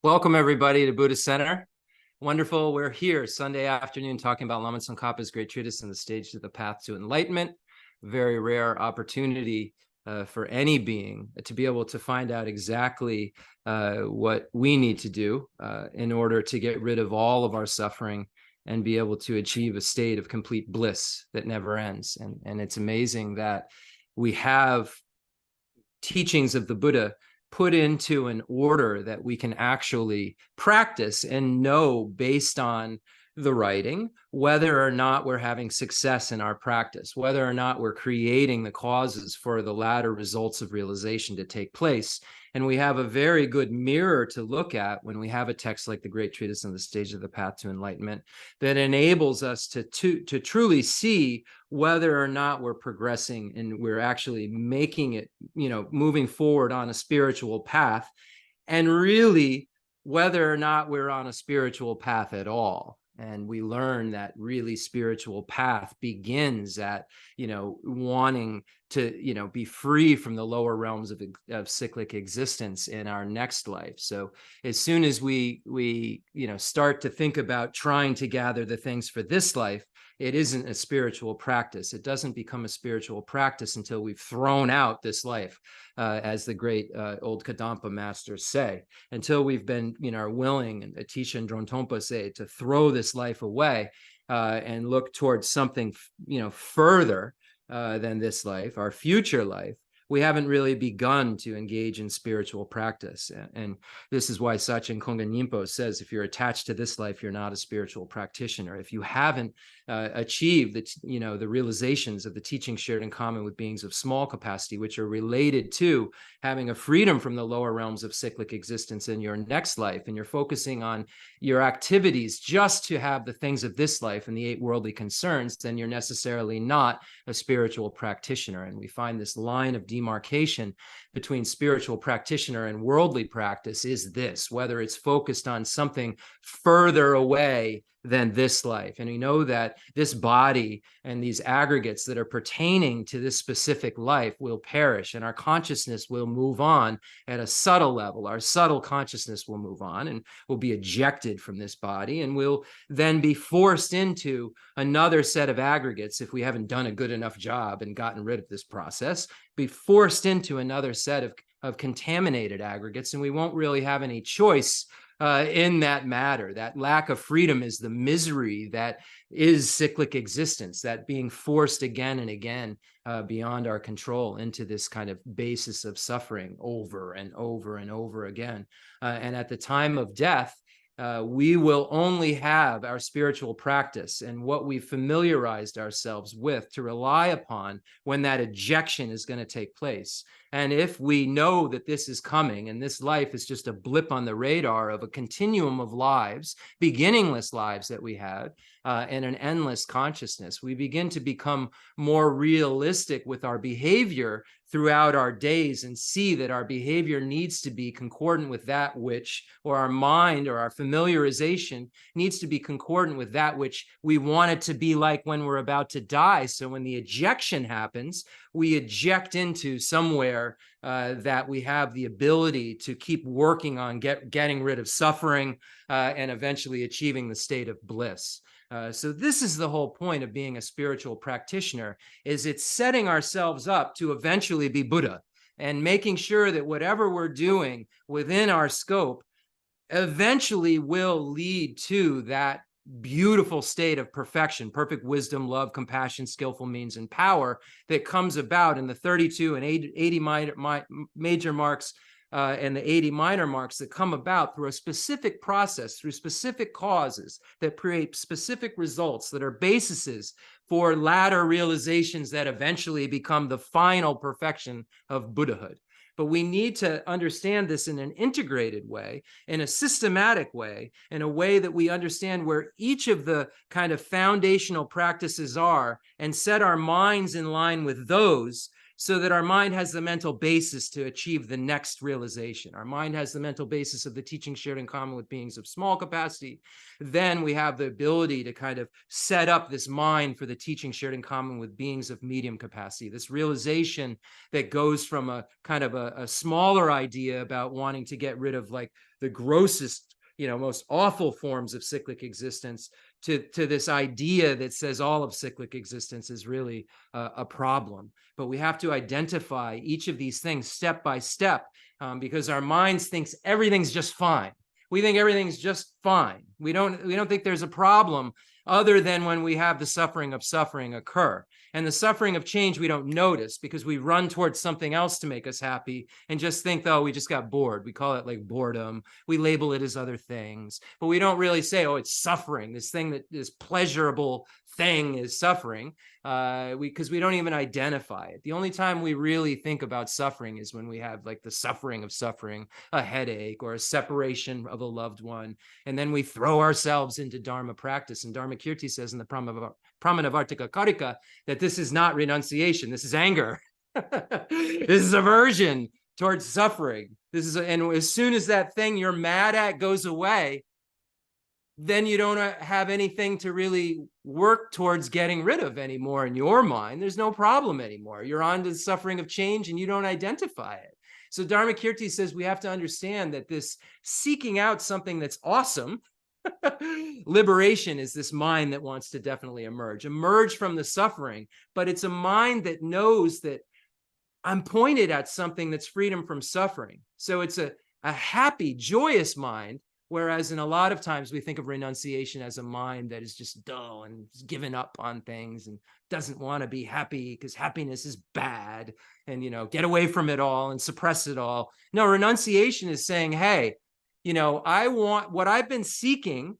Welcome, everybody, to Buddhist Center. Wonderful. We're here Sunday afternoon talking about Lama Tsongkhapa's great treatise on the stage to the path to enlightenment. Very rare opportunity for any being to be able to find out exactly what we need to do in order to get rid of all of our suffering and be able to achieve a state of complete bliss that never ends. And it's amazing that we have teachings of the Buddha put into an order that we can actually practice and know based on the writing, whether or not we're having success in our practice, whether or not we're creating the causes for the latter results of realization to take place. And we have a very good mirror to look at when we have a text like the Great Treatise on the Stage of the Path to Enlightenment that enables us to truly see whether or not we're progressing and we're actually making it, moving forward on a spiritual path, and really whether or not we're on a spiritual path at all. And we learn that really spiritual path begins at, wanting to, be free from the lower realms of cyclic existence in our next life. So as soon as we start to think about trying to gather the things for this life, it isn't a spiritual practice. It doesn't become a spiritual practice until we've thrown out this life, as the great old Kadampa masters say. Until we've been, willing, and Atisha and Drontompa say, to throw this life away and look towards something, further than this life, our future life, we haven't really begun to engage in spiritual practice. And this is why Sachen Kongan Nyingpo says, if you're attached to this life, you're not a spiritual practitioner. If you haven't achieved the realizations of the teachings shared in common with beings of small capacity, which are related to having a freedom from the lower realms of cyclic existence in your next life, and you're focusing on your activities just to have the things of this life and the 8 worldly concerns, then you're necessarily not a spiritual practitioner. And we find this line of demarcation between spiritual practitioner and worldly practice is this, whether it's focused on something further away than this life. And we know that this body and these aggregates that are pertaining to this specific life will perish, and our consciousness will move on at a subtle level. Our subtle consciousness will move on and will be ejected from this body, and we'll then be forced into another set of aggregates if we haven't done a good enough job and gotten rid of this process, be forced into another set of contaminated aggregates, and we won't really have any choice in that matter. That lack of freedom is the misery that is cyclic existence, that being forced again and again beyond our control into this kind of basis of suffering over and over and over again. And at the time of death, we will only have our spiritual practice and what we familiarized ourselves with to rely upon when that ejection is going to take place. And if we know that this is coming and this life is just a blip on the radar of a continuum of lives, beginningless lives that we have, and an endless consciousness, we begin to become more realistic with our behavior throughout our days and see that our behavior needs to be concordant with that which, or our mind or our familiarization needs to be concordant with that which we want it to be like when we're about to die. So when the ejection happens, we eject into somewhere that we have the ability to keep working on getting rid of suffering and eventually achieving the state of bliss. So this is the whole point of being a spiritual practitioner, is it's setting ourselves up to eventually be Buddha and making sure that whatever we're doing within our scope eventually will lead to that beautiful state of perfection, perfect wisdom, love, compassion, skillful means, and power that comes about in the 32 and 80 major marks and the 80 minor marks that come about through a specific process, through specific causes that create specific results that are bases for latter realizations that eventually become the final perfection of Buddhahood. But we need to understand this in an integrated way, in a systematic way, in a way that we understand where each of the kind of foundational practices are and set our minds in line with those so that our mind has the mental basis to achieve the next realization. Our mind has the mental basis of the teaching shared in common with beings of small capacity. Then we have the ability to kind of set up this mind for the teaching shared in common with beings of medium capacity, this realization that goes from a kind of a smaller idea about wanting to get rid of like the grossest, most awful forms of cyclic existence to this idea that says all of cyclic existence is really a problem. But we have to identify each of these things step by step, because our minds thinks everything's just fine. We think everything's just fine. We don't think there's a problem other than when we have the suffering of suffering occur. And the suffering of change we don't notice because we run towards something else to make us happy and just think, oh, we just got bored. We call it like boredom. We label it as other things, but we don't really say, oh, it's suffering. This thing that is pleasurable thing is suffering, because we don't even identify it. The only time we really think about suffering is when we have like the suffering of suffering, a headache or a separation of a loved one. And then we throw ourselves into Dharma practice. And Dharma Kirti says in the Pramanavartika Karika that this is not renunciation. This is anger. This is aversion towards suffering. And as soon as that thing you're mad at goes away, then you don't have anything to really work towards getting rid of anymore in your mind. There's no problem anymore. You're on to the suffering of change and you don't identify it. So Dharma Kirti says we have to understand that this seeking out something that's awesome, liberation, is this mind that wants to definitely emerge from the suffering, but it's a mind that knows that I'm pointed at something that's freedom from suffering. So it's a happy, joyous mind. Whereas in a lot of times we think of renunciation as a mind that is just dull and given up on things and doesn't want to be happy because happiness is bad and, get away from it all and suppress it all. No, renunciation is saying, hey, I want what I've been seeking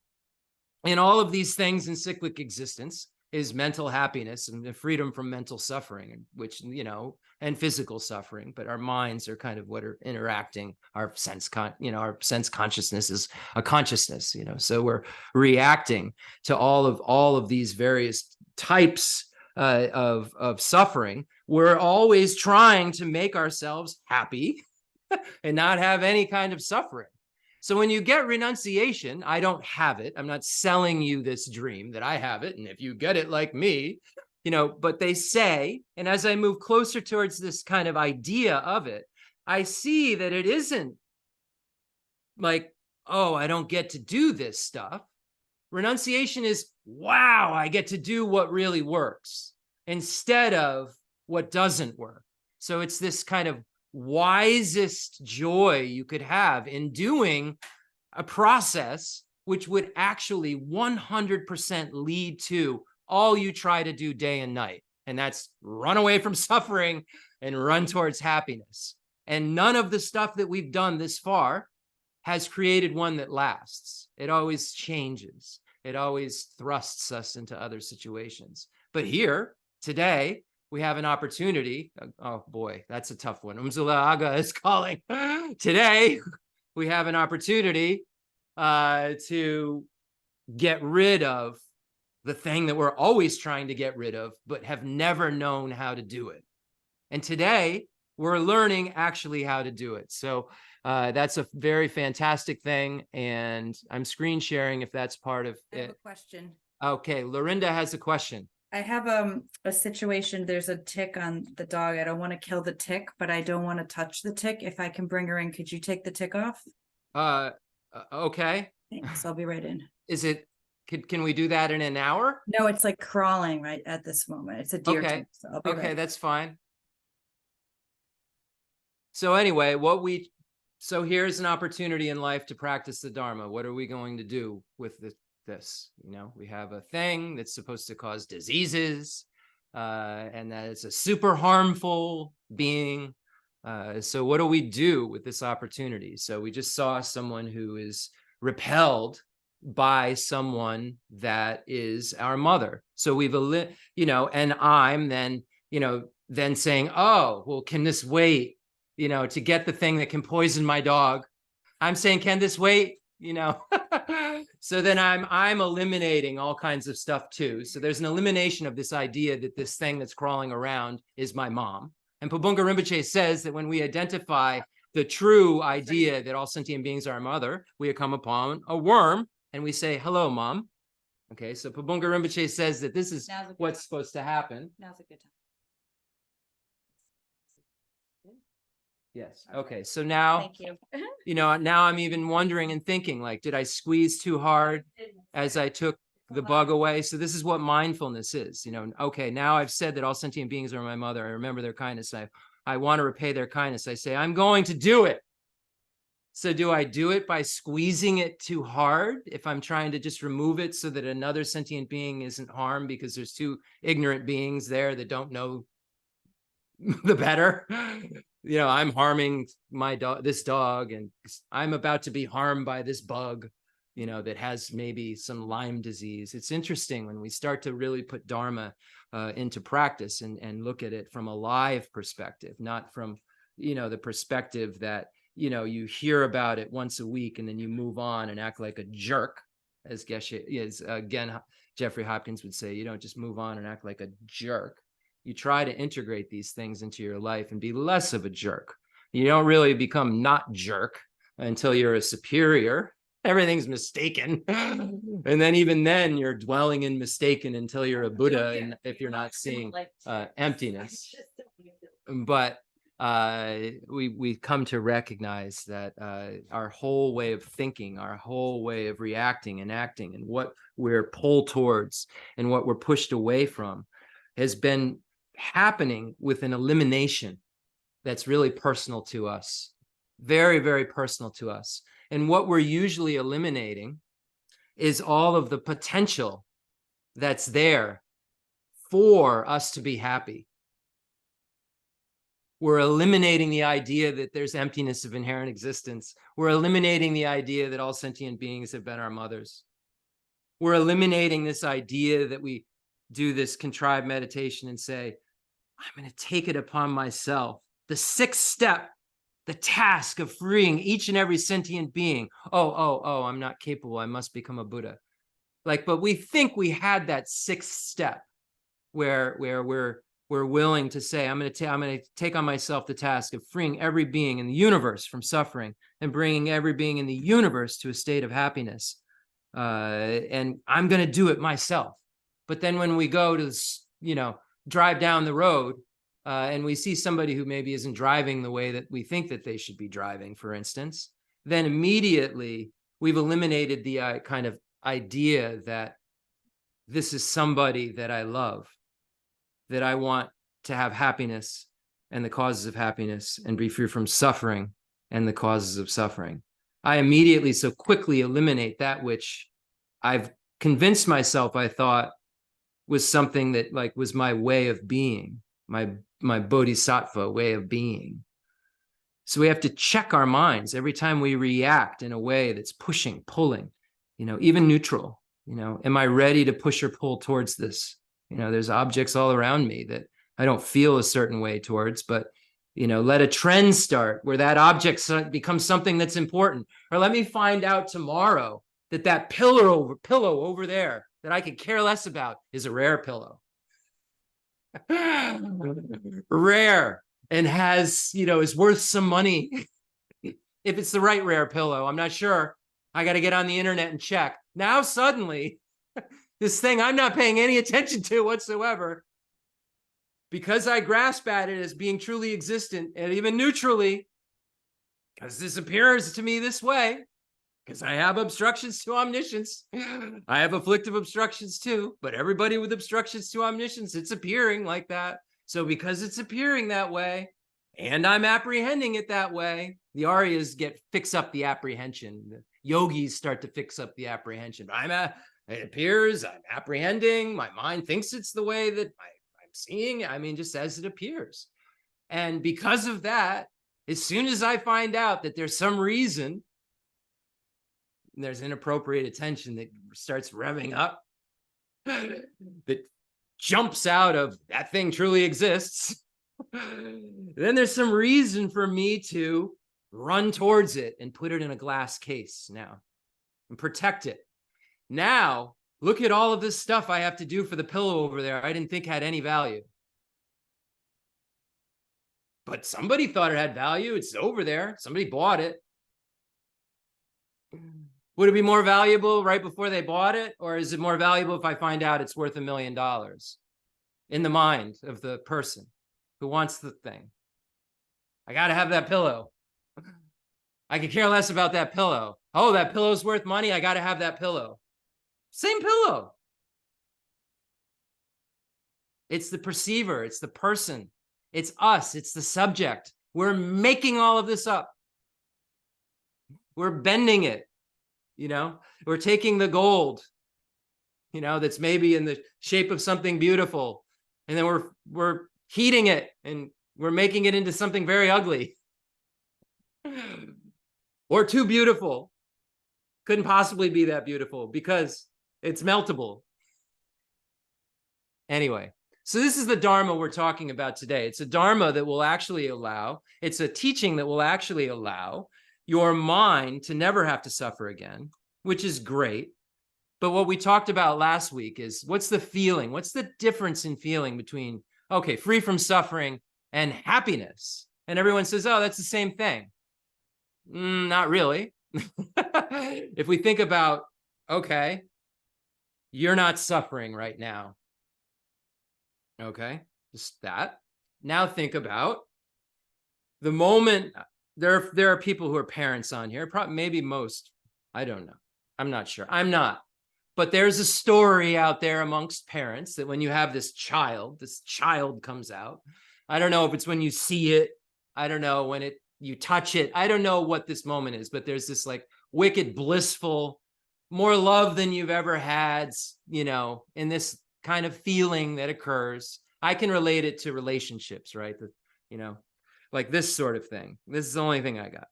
in all of these things in cyclic existence is mental happiness and the freedom from mental suffering, which, and physical suffering, but our minds are kind of what are interacting. Our sense consciousness is a consciousness, so we're reacting to all of these various types of suffering. We're always trying to make ourselves happy and not have any kind of suffering. So when you get renunciation, I don't have it. I'm not selling you this dream that I have it. And if you get it like me, but they say, and as I move closer towards this kind of idea of it, I see that it isn't like, oh, I don't get to do this stuff. Renunciation is, wow, I get to do what really works instead of what doesn't work. So it's this kind of wisest joy you could have in doing a process which would actually 100% lead to all you try to do day and night. And that's run away from suffering and run towards happiness. And none of the stuff that we've done this far has created one that lasts. It always changes. It always thrusts us into other situations. But here, today, we have an opportunity. Oh boy, that's a tough one. Umzula Aga is calling. Today, we have an opportunity to get rid of the thing that we're always trying to get rid of, but have never known how to do it. And today, we're learning actually how to do it. So that's a very fantastic thing. And I'm screen sharing if that's part of it. I have a question. Okay, Lorinda has a question. I have a situation. There's a tick on the dog. I don't want to kill the tick, but I don't want to touch the tick. If I can bring her in, could you take the tick off? Okay. Thanks. I'll be right in. Is it, can we do that in an hour? No, it's like crawling right at this moment. It's a deer tick. So I'll be right. That's fine. So anyway, so here's an opportunity in life to practice the Dharma. What are we going to do with this? We have a thing that's supposed to cause diseases, and that it's a super harmful being. So what do we do with this opportunity? So we just saw someone who is repelled by someone that is our mother. So we've, and I'm then saying, oh, well, can this wait, to get the thing that can poison my dog? I'm saying, can this wait? So then I'm eliminating all kinds of stuff too. So there's an elimination of this idea that this thing that's crawling around is my mom. And Pabunga Rinpoche says that when we identify the true idea that all sentient beings are our mother, we come upon a worm and we say, hello, mom. Okay, so Pabunga Rinpoche says that this is what's supposed to happen. Now's a good time. Yes. Okay, so now, Thank you. now I'm even wondering and thinking, like, did I squeeze too hard as I took the bug away? So this is what mindfulness is. Okay, now I've said that all sentient beings are my mother. I remember their kindness. I want to repay their kindness. I say, I'm going to do it. So do I do it by squeezing it too hard if I'm trying to just remove it so that another sentient being isn't harmed because there's two ignorant beings there that don't know the better? I'm harming my dog, this dog, and I'm about to be harmed by this bug, that has maybe some Lyme disease. It's interesting when we start to really put Dharma into practice and look at it from a live perspective, not from, the perspective that, you hear about it once a week and then you move on and act like a jerk, as Jeffrey Hopkins would say. You don't just move on and act like a jerk. You try to integrate these things into your life and be less of a jerk. You don't really become not jerk until you're a superior. Everything's mistaken. And then even then you're dwelling in mistaken until you're a Buddha, and if you're not seeing emptiness. But we come to recognize that our whole way of thinking, our whole way of reacting and acting, and what we're pulled towards and what we're pushed away from has been happening with an elimination that's really personal to us, very, very personal to us. And what we're usually eliminating is all of the potential that's there for us to be happy. We're eliminating the idea that there's emptiness of inherent existence. We're eliminating the idea that all sentient beings have been our mothers. We're eliminating this idea that we do this contrived meditation and say, I'm going to take it upon myself. The sixth step, the task of freeing each and every sentient being. Oh, I'm not capable. I must become a Buddha. But we think we had that sixth step where we're willing to say, I'm going to take on myself the task of freeing every being in the universe from suffering and bringing every being in the universe to a state of happiness. And I'm going to do it myself. But then when we go to, drive down the road and we see somebody who maybe isn't driving the way that we think that they should be driving, for instance, then immediately we've eliminated the kind of idea that this is somebody that I love, that I want to have happiness and the causes of happiness and be free from suffering and the causes of suffering. I immediately so quickly eliminate that which I've convinced myself I thought was something that was my way of being, my bodhisattva way of being. So we have to check our minds every time we react in a way that's pushing, pulling, even neutral. Am I ready to push or pull towards this? There's objects all around me that I don't feel a certain way towards, but let a trend start where that object becomes something that's important. Or let me find out tomorrow that pillow over there that I could care less about is a rare pillow. Rare, and has, is worth some money. If it's the right rare pillow, I'm not sure. I got to get on the internet and check. Now suddenly, this thing I'm not paying any attention to whatsoever, because I grasp at it as being truly existent and even neutrally, because this appears to me this way, because I have obstructions to omniscience. I have afflictive obstructions too, but everybody with obstructions to omniscience, it's appearing like that. So because it's appearing that way, and I'm apprehending it that way, the Aryas fix up the apprehension. The yogis start to fix up the apprehension. It appears, I'm apprehending, my mind thinks it's the way that I'm seeing, just as it appears. And because of that, as soon as I find out that there's some reason, there's inappropriate attention that starts revving up, that jumps out of that thing truly exists, then there's some reason for me to run towards it and put it in a glass case now and protect it. Now, look at all of this stuff I have to do for the pillow over there I didn't think had any value. but somebody thought it had value. It's over there. Somebody bought it. Would it be more valuable right before they bought it? Or is it more valuable if I find out it's worth $1 million in the mind of the person who wants the thing? I got to have that pillow. I could care less about that pillow. Oh, that pillow's worth money. I got to have that pillow. Same pillow. It's the perceiver. It's the person. It's us. It's the subject. We're making all of this up. We're bending it. We're taking the gold, that's maybe in the shape of something beautiful. And then we're heating it and we're making it into something very ugly or too beautiful. Couldn't possibly be that beautiful because it's meltable. Anyway, so this is the Dharma we're talking about today. It's a Dharma that will actually allow, it's a teaching that will actually allow your mind to never have to suffer again, which is great. But what we talked about last week is what's the feeling? What's the difference in feeling between, okay, free from suffering and happiness? And everyone says, oh, that's the same thing. Not really. If we think about, okay, you're not suffering right now. Okay, just that. Now think about the moment. There are people who are parents on here, probably maybe most. I don't know. I'm not sure. I'm not. But there's a story out there amongst parents that when you have this child comes out. I don't know if it's when you see it. I don't know when you touch it. I don't know what this moment is, but there's this like wicked, blissful, more love than you've ever had, in this kind of feeling that occurs. I can relate it to relationships, right? Like this sort of thing. This is the only thing I got,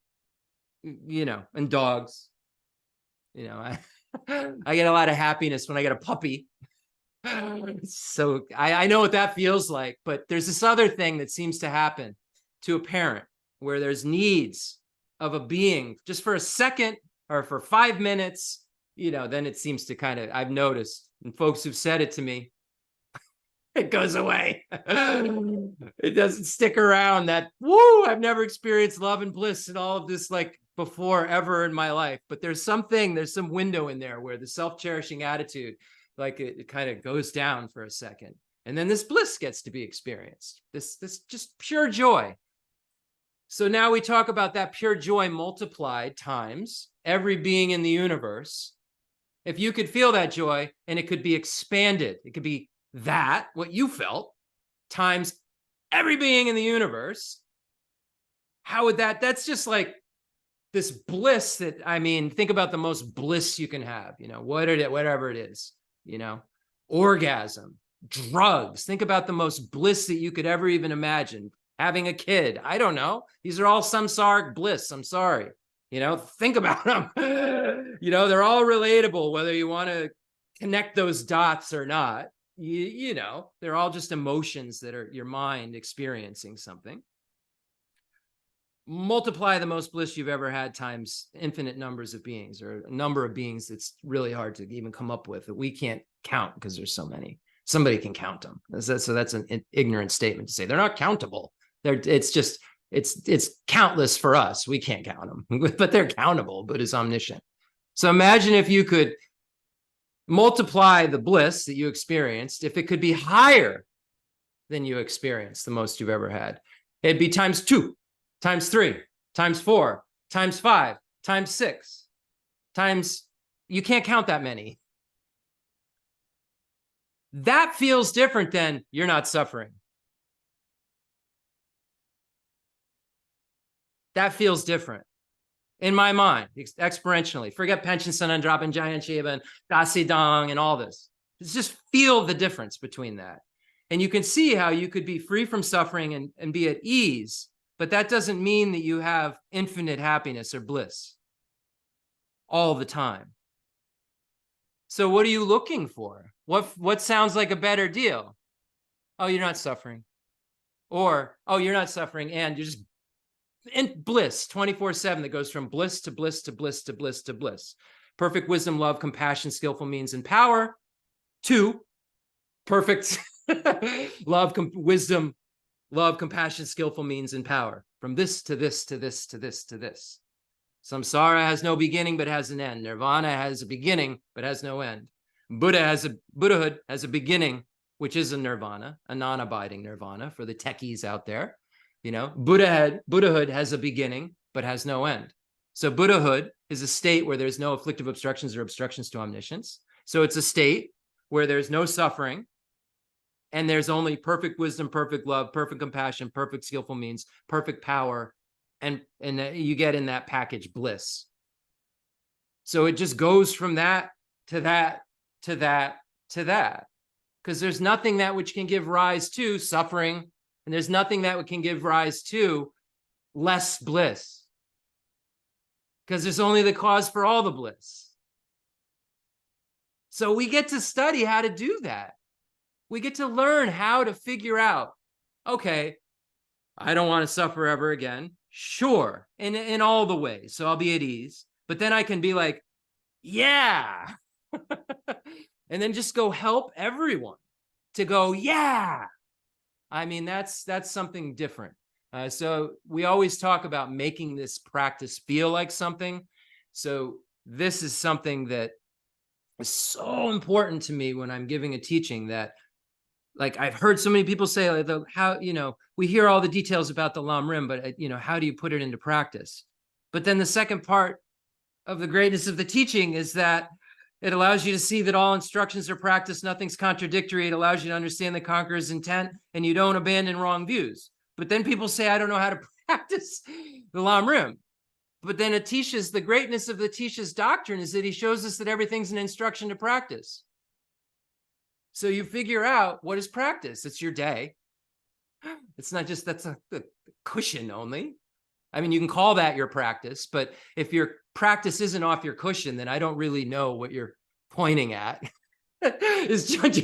and dogs, I get a lot of happiness when I get a puppy. So I know what that feels like, but there's this other thing that seems to happen to a parent where there's needs of a being just for a second or for 5 minutes, then it seems to I've noticed, and folks who've said it to me, it goes away. It doesn't stick around. I've never experienced love and bliss and all of this like before ever in my life. But there's some window in there where the self-cherishing attitude, like it kind of goes down for a second. And then this bliss gets to be experienced. This just pure joy. So now we talk about that pure joy multiplied times every being in the universe. If you could feel that joy and it could be expanded, it could be what you felt times every being in the universe, how would that's just like this bliss that, think about the most bliss you can have, whatever it is, orgasm, drugs. Think about the most bliss that you could ever even imagine. Having a kid. I don't know. These are all samsaric bliss. I'm sorry. Think about them. They're all relatable, whether you want to connect those dots or not. They're all just emotions that are your mind experiencing something. Multiply the most bliss you've ever had times infinite numbers of beings, or a number of beings that's really hard to even come up with, that we can't count because there's so many. Somebody can count them. So that's an ignorant statement to say they're not countable. It's countless for us. We can't count them, but they're countable. Buddha's omniscient. So imagine if you could multiply the bliss that you experienced, if it could be higher than you experienced, the most you've ever had. It'd be times 2, times 3, times 4, times 5, times 6, times, you can't count that many. That feels different than you're not suffering. That feels different in my mind, exponentially. Forget Pension Sun and Drop and Giant Shiva and Dasi Dong and all this. Just feel the difference between that. And you can see how you could be free from suffering and be at ease, but that doesn't mean that you have infinite happiness or bliss all the time. So what are you looking for? What sounds like a better deal? Oh, you're not suffering. Or, oh, you're not suffering and you're just in bliss 24/7 that goes from bliss to bliss to bliss to bliss to bliss. Perfect wisdom, love, compassion, skillful means, and power. 2, perfect love, wisdom, love, compassion, skillful means, and power. From this to this to this to this to this. Samsara has no beginning but has an end. Nirvana has a beginning but has no end. Buddhahood has a beginning, which is a nirvana, a non-abiding nirvana for the techies out there. Buddhahood has a beginning but has no end. So Buddhahood is a state where there's no afflictive obstructions or obstructions to omniscience. So it's a state where there's no suffering, and there's only perfect wisdom, perfect love, perfect compassion, perfect skillful means, perfect power, and you get in that package bliss. So it just goes from that to that to that to that, because there's nothing that which can give rise to suffering, and there's nothing that can give rise to less bliss, because there's only the cause for all the bliss. So we get to study how to do that. We get to learn how to figure out, okay, I don't want to suffer ever again. Sure, in all the ways. So I'll be at ease. But then I can be like, yeah. And then just go help everyone to go, yeah. I mean, that's something different. So we always talk about making this practice feel like something. So this is something that is so important to me when I'm giving a teaching, that like I've heard so many people say, like, how, we hear all the details about the Lam Rim, but how do you put it into practice? But then the second part of the greatness of the teaching is that it allows you to see that all instructions are practice, nothing's contradictory. It allows you to understand the conqueror's intent, and you don't abandon wrong views. But then people say, I don't know how to practice the Lam Rim. But then the greatness of Atisha's doctrine is that he shows us that everything's an instruction to practice. So you figure out what is practice. It's your day. It's not just that's a cushion only. I mean, you can call that your practice, but if your practice isn't off your cushion, then I don't really know what you're pointing at. I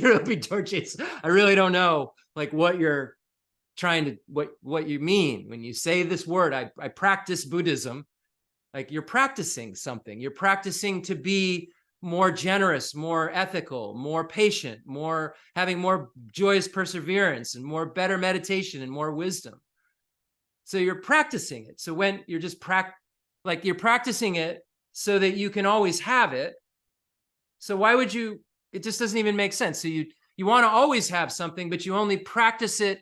really don't know like what you're trying to, what you mean when you say this word. I practice Buddhism. Like you're practicing something. You're practicing to be more generous, more ethical, more patient, having more joyous perseverance, and more better meditation and more wisdom. So you're practicing it. So when you're just you're practicing it so that you can always have it. So why would you? It just doesn't even make sense. So you want to always have something, but you only practice it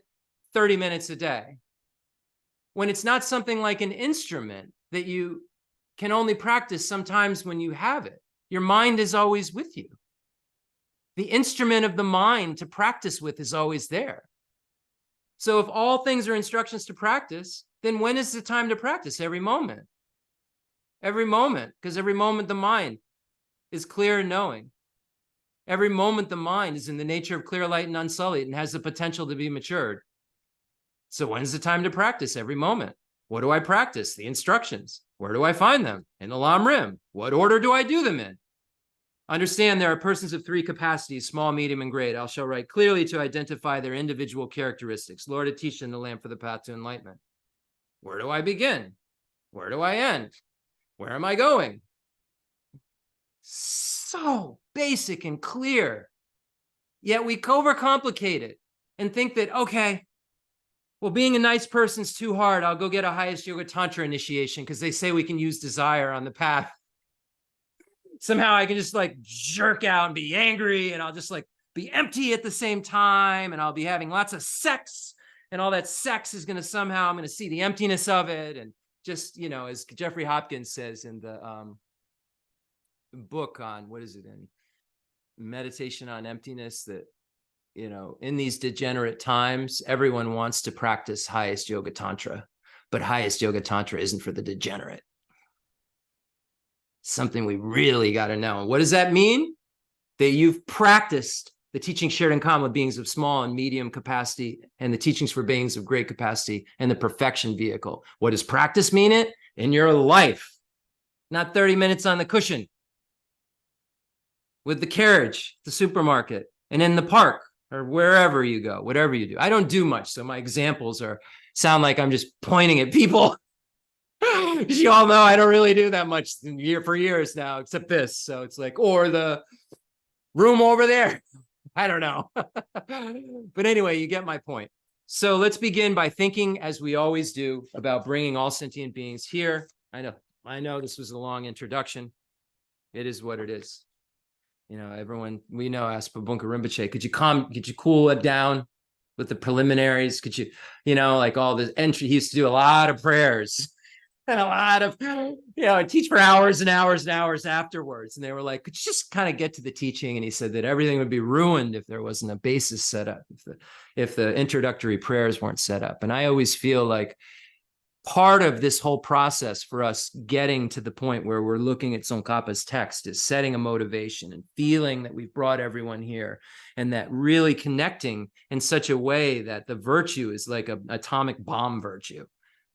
30 minutes a day. When it's not something like an instrument that you can only practice sometimes when you have it. Your mind is always with you. The instrument of the mind to practice with is always there. So if all things are instructions to practice, then when is the time to practice? Every moment. Every moment, because every moment the mind is clear and knowing. Every moment the mind is in the nature of clear light and unsullied and has the potential to be matured. So when's the time to practice? Every moment. What do I practice? The instructions. Where do I find them? In the Lam Rim. What order do I do them in? Understand there are persons of three capacities, small, medium, and great. I shall write clearly to identify their individual characteristics. Lord Atisha in the Lamp for the Path to Enlightenment. Where do I begin? Where do I end? Where am I going? So basic and clear. Yet we overcomplicate it and think that, okay, well, being a nice person's too hard. I'll go get a highest yoga tantra initiation because they say we can use desire on the path. Somehow I can just like jerk out and be angry, and I'll just like be empty at the same time, and I'll be having lots of sex, and all that sex is going to somehow, I'm going to see the emptiness of it. And just, as Jeffrey Hopkins says in the book on, what is it, in Meditation on Emptiness, that in these degenerate times, everyone wants to practice highest yoga tantra, but highest yoga tantra isn't for the degenerate. Something we really got to know. And what does that mean? That you've practiced the teachings shared in common with beings of small and medium capacity, and the teachings for beings of great capacity, and the perfection vehicle. What does practice mean? It in your life, not 30 minutes on the cushion, with the carriage, the supermarket, and in the park, or wherever you go, whatever you do. I don't do much, so my examples sound like I'm just pointing at people. You all know I don't really do that much for years now, except this. So it's like, or the room over there. I don't know. But anyway, you get my point. So let's begin by thinking, as we always do, about bringing all sentient beings here. I know this was a long introduction. It is what it is. You know, everyone we know asked Babunka Rinpoche, could you cool it down with the preliminaries? Could you, like all the entry, he used to do a lot of prayers and a lot of, teach for hours and hours and hours afterwards. And they were like, could you just kind of get to the teaching? And he said that everything would be ruined if there wasn't a basis set up, if the introductory prayers weren't set up. And I always feel like part of this whole process for us getting to the point where we're looking at Tsongkhapa's text is setting a motivation and feeling that we've brought everyone here, and that really connecting in such a way that the virtue is like an atomic bomb virtue.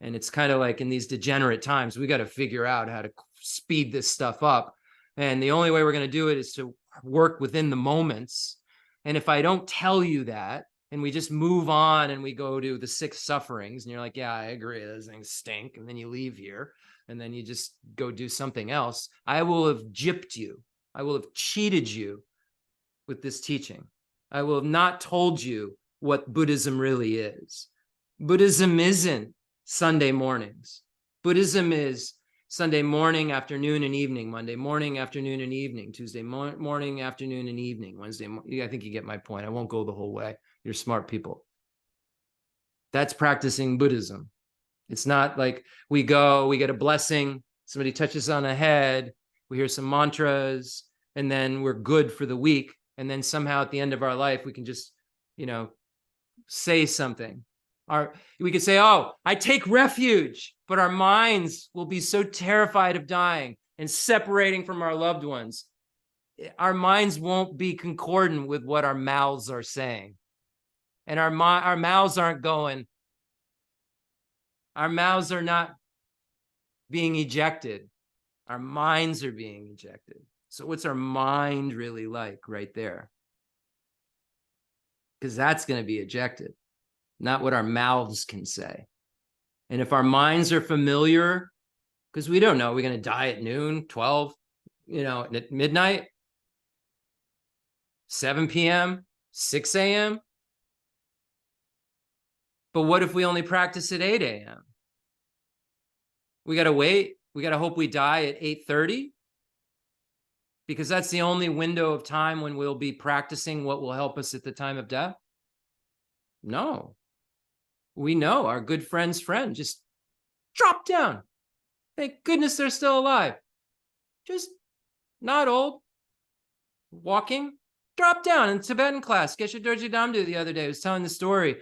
And it's kind of like in these degenerate times, we got to figure out how to speed this stuff up. And the only way we're going to do it is to work within the moments. And if I don't tell you that, and we just move on and we go to the 6 sufferings, and you're like, yeah, I agree, those things stink. And then you leave here and then you just go do something else. I will have gypped you. I will have cheated you with this teaching. I will have not told you what Buddhism really is. Buddhism isn't Sunday mornings. Buddhism is Sunday morning, afternoon, and evening, Monday morning, afternoon, and evening, Tuesday morning, afternoon, and evening, Wednesday. I think you get my point. I won't go the whole way. You're smart people. That's practicing Buddhism. It's not like we go, we get a blessing, somebody touches on the head, we hear some mantras, and then we're good for the week. And then somehow at the end of our life, we can just, say something. We could say, oh, I take refuge, but our minds will be so terrified of dying and separating from our loved ones. Our minds won't be concordant with what our mouths are saying. And our mouths aren't going. Our mouths are not being ejected. Our minds are being ejected. So what's our mind really like right there? Because that's going to be ejected, not what our mouths can say. And if our minds are familiar, because we don't know, we're going to die at noon, 12, at midnight, 7 p.m., 6 a.m., but what if we only practice at 8 a.m.? We got to wait. We got to hope we die at 8:30 because that's the only window of time when we'll be practicing what will help us at the time of death. No. We know our good friend's friend just dropped down. Thank goodness they're still alive. Just not old, walking, dropped down in Tibetan class. Geshe Dorji Damdu the other day was telling the story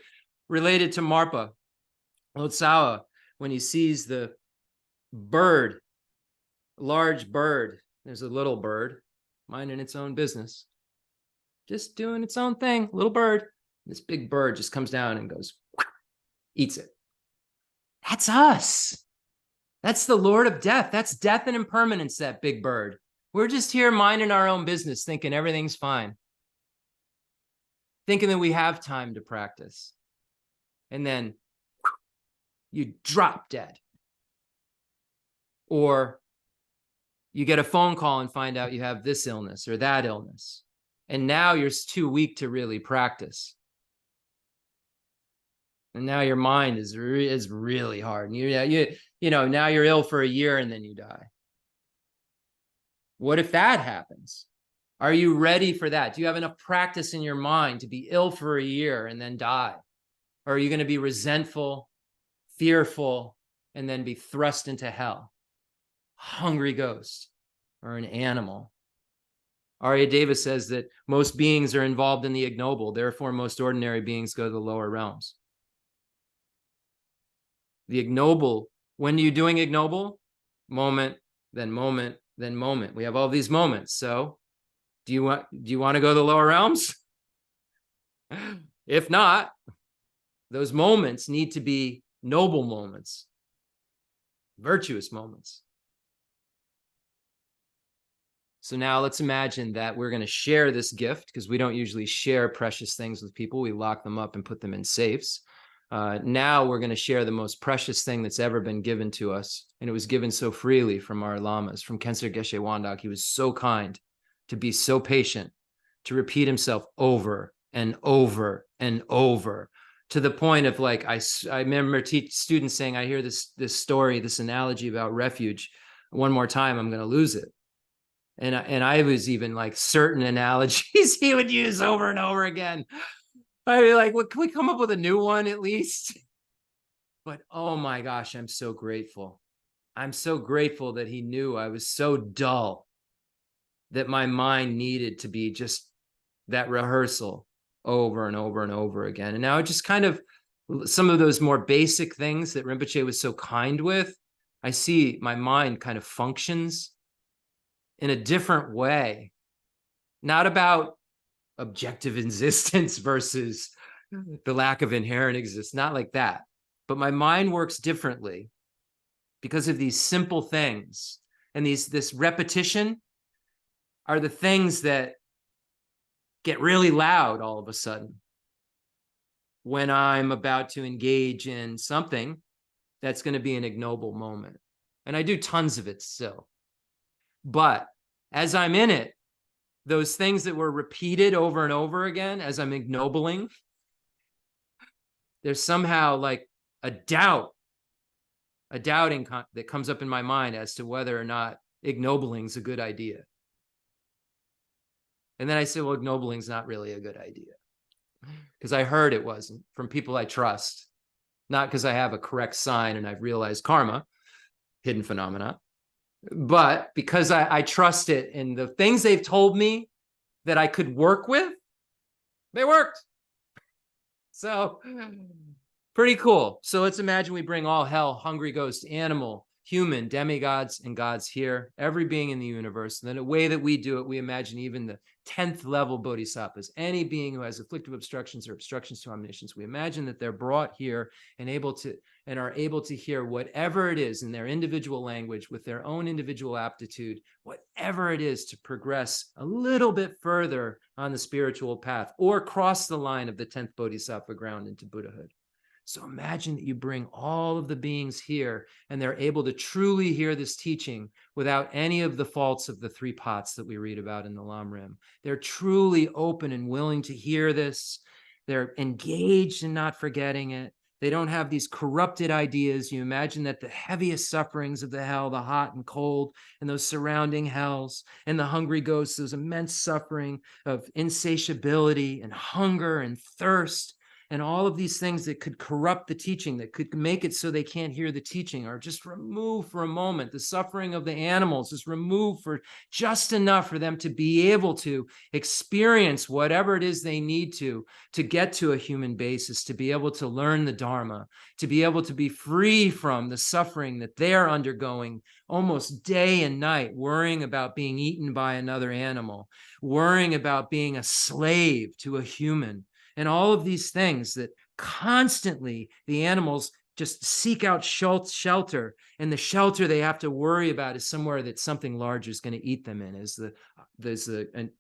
related to Marpa, Lotsawa, when he sees the bird, large bird. There's a little bird minding its own business, just doing its own thing, little bird. This big bird just comes down and goes, eats it. That's us. That's the Lord of Death. That's death and impermanence, that big bird. We're just here minding our own business, thinking everything's fine, thinking that we have time to practice. And then you drop dead. Or you get a phone call and find out you have this illness or that illness. And now you're too weak to really practice. And now your mind is really hard. And now you're ill for a year and then you die. What if that happens? Are you ready for that? Do you have enough practice in your mind to be ill for a year and then die? Or are you going to be resentful, fearful, and then be thrust into hell? Hungry ghost or an animal. Arya Davis says that most beings are involved in the ignoble. Therefore, most ordinary beings go to the lower realms. The ignoble, when are you doing ignoble? Moment, then moment, then moment. We have all these moments. So do you want to go to the lower realms? If not, those moments need to be noble moments, virtuous moments. So now let's imagine that we're going to share this gift, because we don't usually share precious things with people. We lock them up and put them in safes. Now we're going to share the most precious thing that's ever been given to us. And it was given so freely from our lamas, from Khenser Geshe Wandak. He was so kind to be so patient, to repeat himself over and over and over, to the point of like, I remember students saying, I hear this story, this analogy about refuge one more time, I'm going to lose it. And I was even like certain analogies he would use over and over again. I'd be like, well, can we come up with a new one at least? But oh my gosh, I'm so grateful. I'm so grateful that he knew I was so dull that my mind needed to be just that rehearsal over and over and over again. And now it just kind of, some of those more basic things that Rinpoche was so kind with, I see my mind kind of functions in a different way, not about objective existence versus the lack of inherent existence, not like that. But my mind works differently because of these simple things. And this repetition are the things that get really loud all of a sudden when I'm about to engage in something that's going to be an ignoble moment. And I do tons of it still. But as I'm in it, those things that were repeated over and over again as I'm ignobling, there's somehow like a doubting that comes up in my mind as to whether or not ignobling is a good idea. And then I say, well, ignobling is not really a good idea, because I heard it wasn't from people I trust, not because I have a correct sign and I've realized karma, hidden phenomena, but because I trust it, and the things they've told me that I could work with, they worked. So pretty cool. So let's imagine we bring all hell, hungry ghost, animal, human, demigods, and gods here, every being in the universe. And then the way that we do it, we imagine even the 10th level bodhisattvas, any being who has afflictive obstructions or obstructions to omniscience. We imagine that they're brought here and are able to hear whatever it is in their individual language with their own individual aptitude, whatever it is to progress a little bit further on the spiritual path or cross the line of the 10th bodhisattva ground into Buddhahood. So imagine that you bring all of the beings here and they're able to truly hear this teaching without any of the faults of the 3 pots that we read about in the Lamrim. They're truly open and willing to hear this. They're engaged in not forgetting it. They don't have these corrupted ideas. You imagine that the heaviest sufferings of the hell, the hot and cold, and those surrounding hells, and the hungry ghosts, those immense suffering of insatiability and hunger and thirst, and all of these things that could corrupt the teaching, that could make it so they can't hear the teaching, are just removed for a moment. The suffering of the animals is removed for just enough for them to be able to experience whatever it is they need to get to a human basis, to be able to learn the Dharma, to be able to be free from the suffering that they're undergoing almost day and night, worrying about being eaten by another animal, worrying about being a slave to a human. And all of these things that constantly the animals just seek out shelter, and the shelter they have to worry about is somewhere that something large is going to eat them in. There's the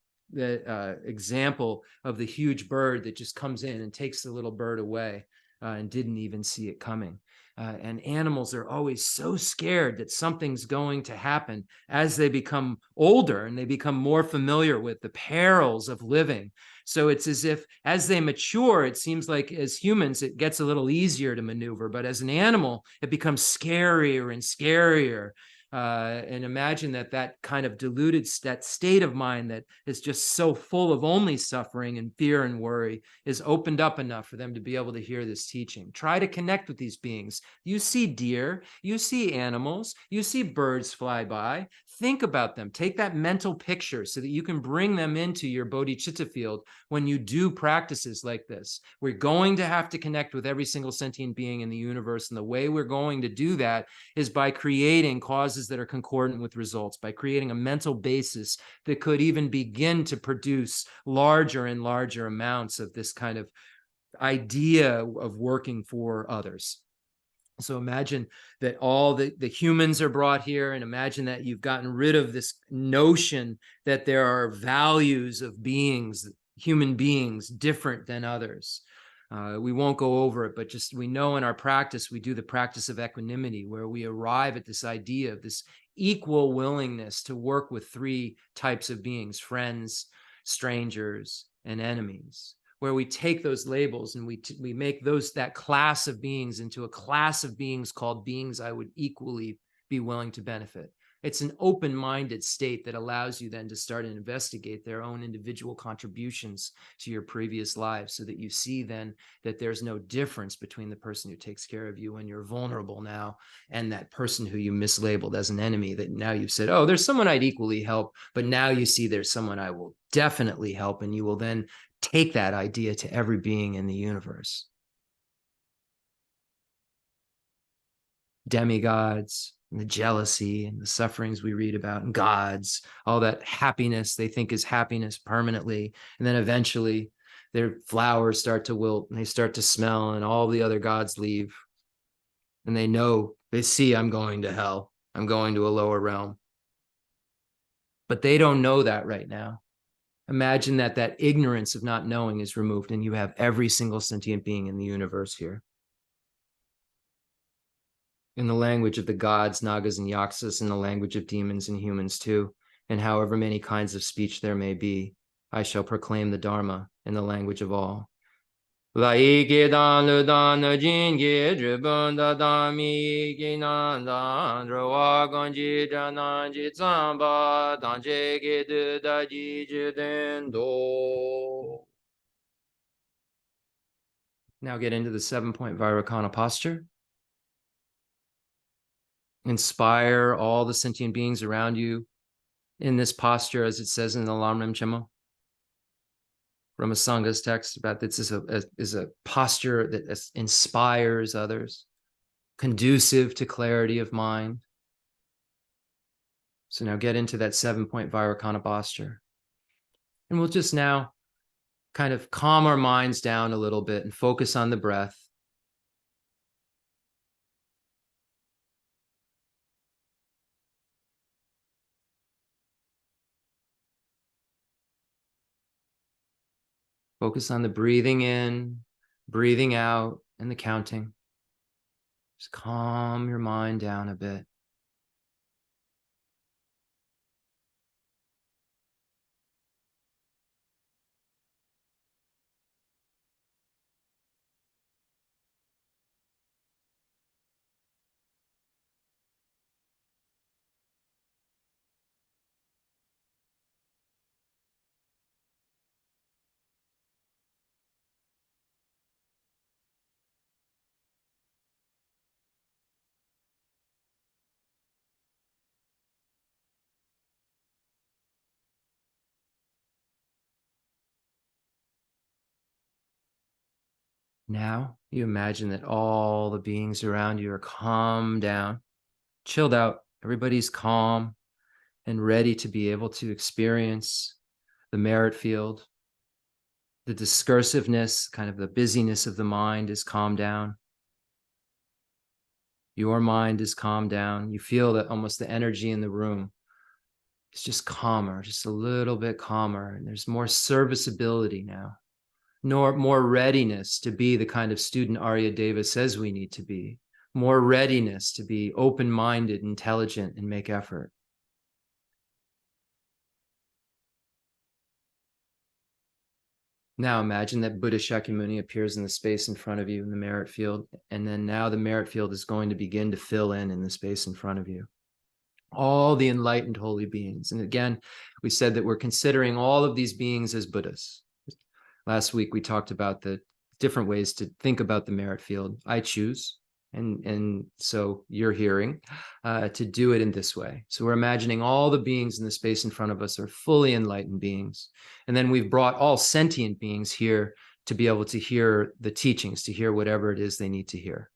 example of the huge bird that just comes in and takes the little bird away and didn't even see it coming. And animals are always so scared that something's going to happen as they become older and they become more familiar with the perils of living. So it's as if as they mature, it seems like as humans, it gets a little easier to maneuver. But as an animal, it becomes scarier and scarier. And imagine that kind of diluted, that state of mind that is just so full of only suffering and fear and worry is opened up enough for them to be able to hear this teaching. Try to connect with these beings. You see deer, you see animals, you see birds fly by. Think about them. Take that mental picture so that you can bring them into your bodhicitta field when you do practices like this. We're going to have to connect with every single sentient being in the universe. And the way we're going to do that is by creating causes that are concordant with results, by creating a mental basis that could even begin to produce larger and larger amounts of this kind of idea of working for others. So imagine that all the humans are brought here, and imagine that you've gotten rid of this notion that there are values of beings, human beings, different than others. We won't go over it, but just we know in our practice, we do the practice of equanimity, where we arrive at this idea of this equal willingness to work with 3 types of beings: friends, strangers, and enemies. where we take those labels and we make that class of beings into a class of beings called beings I would equally be willing to benefit. It's an open-minded state that allows you then to start and investigate their own individual contributions to your previous lives, so that you see then that there's no difference between the person who takes care of you when you're vulnerable now and that person who you mislabeled as an enemy, that now you've said, oh, there's someone I'd equally help, but now you see there's someone I will definitely help, and you will then take that idea to every being in the universe. Demigods, and the jealousy and the sufferings we read about, and gods, all that happiness they think is happiness permanently. And then eventually their flowers start to wilt and they start to smell, and all the other gods leave. And they see I'm going to hell. I'm going to a lower realm. But they don't know that right now. Imagine that ignorance of not knowing is removed, and you have every single sentient being in the universe here. In the language of the gods, nagas, and yakshas, in the language of demons and humans too, and however many kinds of speech there may be, I shall proclaim the Dharma in the language of all. Now get into the 7-point Vairocana posture. Inspire all the sentient beings around you in this posture, as it says in the Lamrim Chemo, Ramasanga's text, about this is a posture that inspires others, conducive to clarity of mind. So now get into that 7-point Vairocana posture. And we'll just now kind of calm our minds down a little bit and focus on the breath. Focus on the breathing in, breathing out, and the counting. Just calm your mind down a bit. Now you imagine that all the beings around you are calmed down, chilled out. Everybody's calm and ready to be able to experience the merit field. The discursiveness, kind of the busyness of the mind, is calmed down. Your mind is calmed down. You feel that almost the energy in the room is just calmer, just a little bit calmer. And there's more serviceability now. More readiness to be the kind of student Arya Deva says we need to be, more readiness to be open-minded, intelligent, and make effort. Now imagine that Buddha Shakyamuni appears in the space in front of you in the merit field, and then now the merit field is going to begin to fill in the space in front of you. All the enlightened holy beings. And again, we said that we're considering all of these beings as Buddhas. Last week, we talked about the different ways to think about the merit field. I choose, and so you're hearing, to do it in this way. So we're imagining all the beings in the space in front of us are fully enlightened beings. And then we've brought all sentient beings here to be able to hear the teachings, to hear whatever it is they need to hear.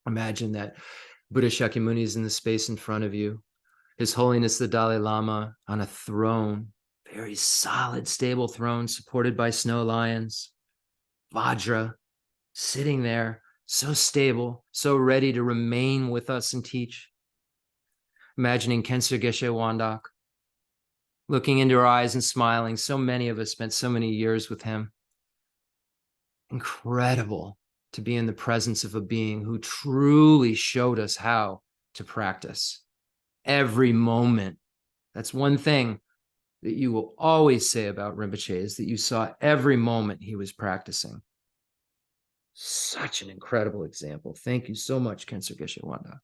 Imagine that Buddha Shakyamuni is in the space in front of you. His Holiness the Dalai Lama on a throne, very solid, stable throne supported by snow lions. Vajra sitting there, so stable, so ready to remain with us and teach. Imagining Khensa Geshe Wandak, looking into our eyes and smiling. So many of us spent so many years with him. Incredible to be in the presence of a being who truly showed us how to practice every moment. That's one thing that you will always say about Rinpoche is that you saw every moment he was practicing. Such an incredible example. Thank you so much, Khenso Geshe Wanda.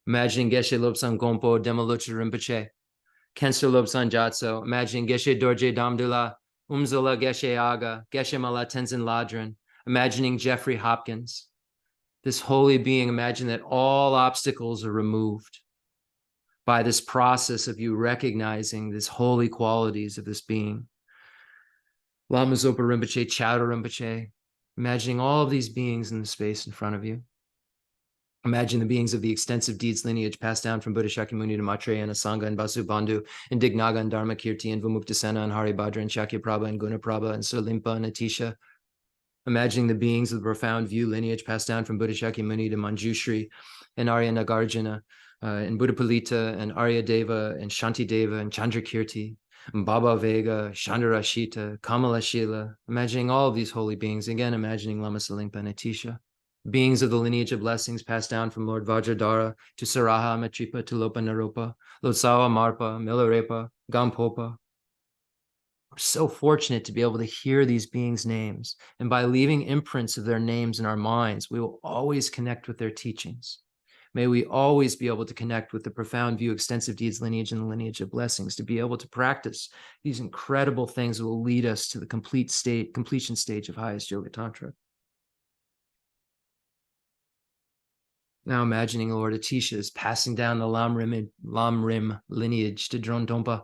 Imagining Geshe Lobsang Gompo Demolocha Rinpoche, Khenso Lobsang Jatso, imagining Geshe Dorje Damdula, Umzola Geshe Aga, Geshe Mala Tenzin Ladran, imagining Jeffrey Hopkins, this holy being. Imagine that all obstacles are removed by this process of you recognizing these holy qualities of this being. Lama Zopa Rinpoche, Chowder Rinpoche, imagining all of these beings in the space in front of you. Imagine the beings of the extensive deeds lineage passed down from Buddha Shakyamuni to Maitreya and Asanga and Vasubandhu and Dignaga and Dharma Kirti and Vimuktasena and Haribhadra and Shakyaprabha and Gunaprabha and Surlimpa and Atisha. Imagining the beings of the profound view lineage passed down from Buddha Shakyamuni to Manjushri and Arya Nagarjuna and Buddha Palita and Arya Deva and Shanti Deva and Chandrakirti and Baba Vega, Chandrashita, Kamala Shila. Imagining all of these holy beings. Again, imagining Lama Salimpa and Atisha. Beings of the lineage of blessings passed down from Lord Vajradhara to Saraha, Matripa, to Lopa Naropa, Lotsawa, Marpa, Milarepa, Gampopa. We're so fortunate to be able to hear these beings' names. And by leaving imprints of their names in our minds, we will always connect with their teachings. May we always be able to connect with the profound view, extensive deeds lineage, and the lineage of blessings, to be able to practice these incredible things that will lead us to the completion stage of highest Yoga Tantra. Now imagining Lord Atisha is passing down the Lamrim lineage to Drondompa.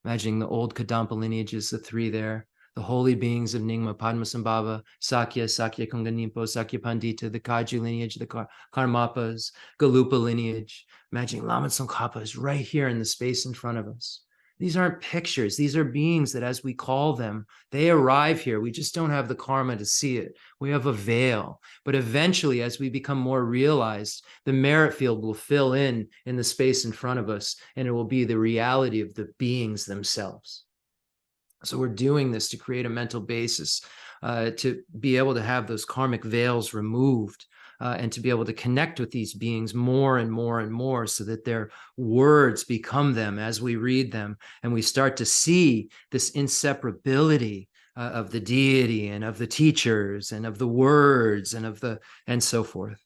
Imagining the old Kadampa lineages, the three there, the holy beings of Nyingma, Padmasambhava, Sakya, Sakya Kunganimpo, Sakya Pandita, the Kaju lineage, the Karmapas, Galupa lineage. Imagining Lama Tsongkhapa is right here in the space in front of us. These aren't pictures. These are beings that, as we call them, they arrive here. We just don't have the karma to see it. We have a veil. But eventually, as we become more realized, the merit field will fill in the space in front of us, and it will be the reality of the beings themselves. So we're doing this to create a mental basis, to be able to have those karmic veils removed, and to be able to connect with these beings more and more and more, so that their words become them as we read them, and we start to see this inseparability of the deity and of the teachers and of the words and so forth.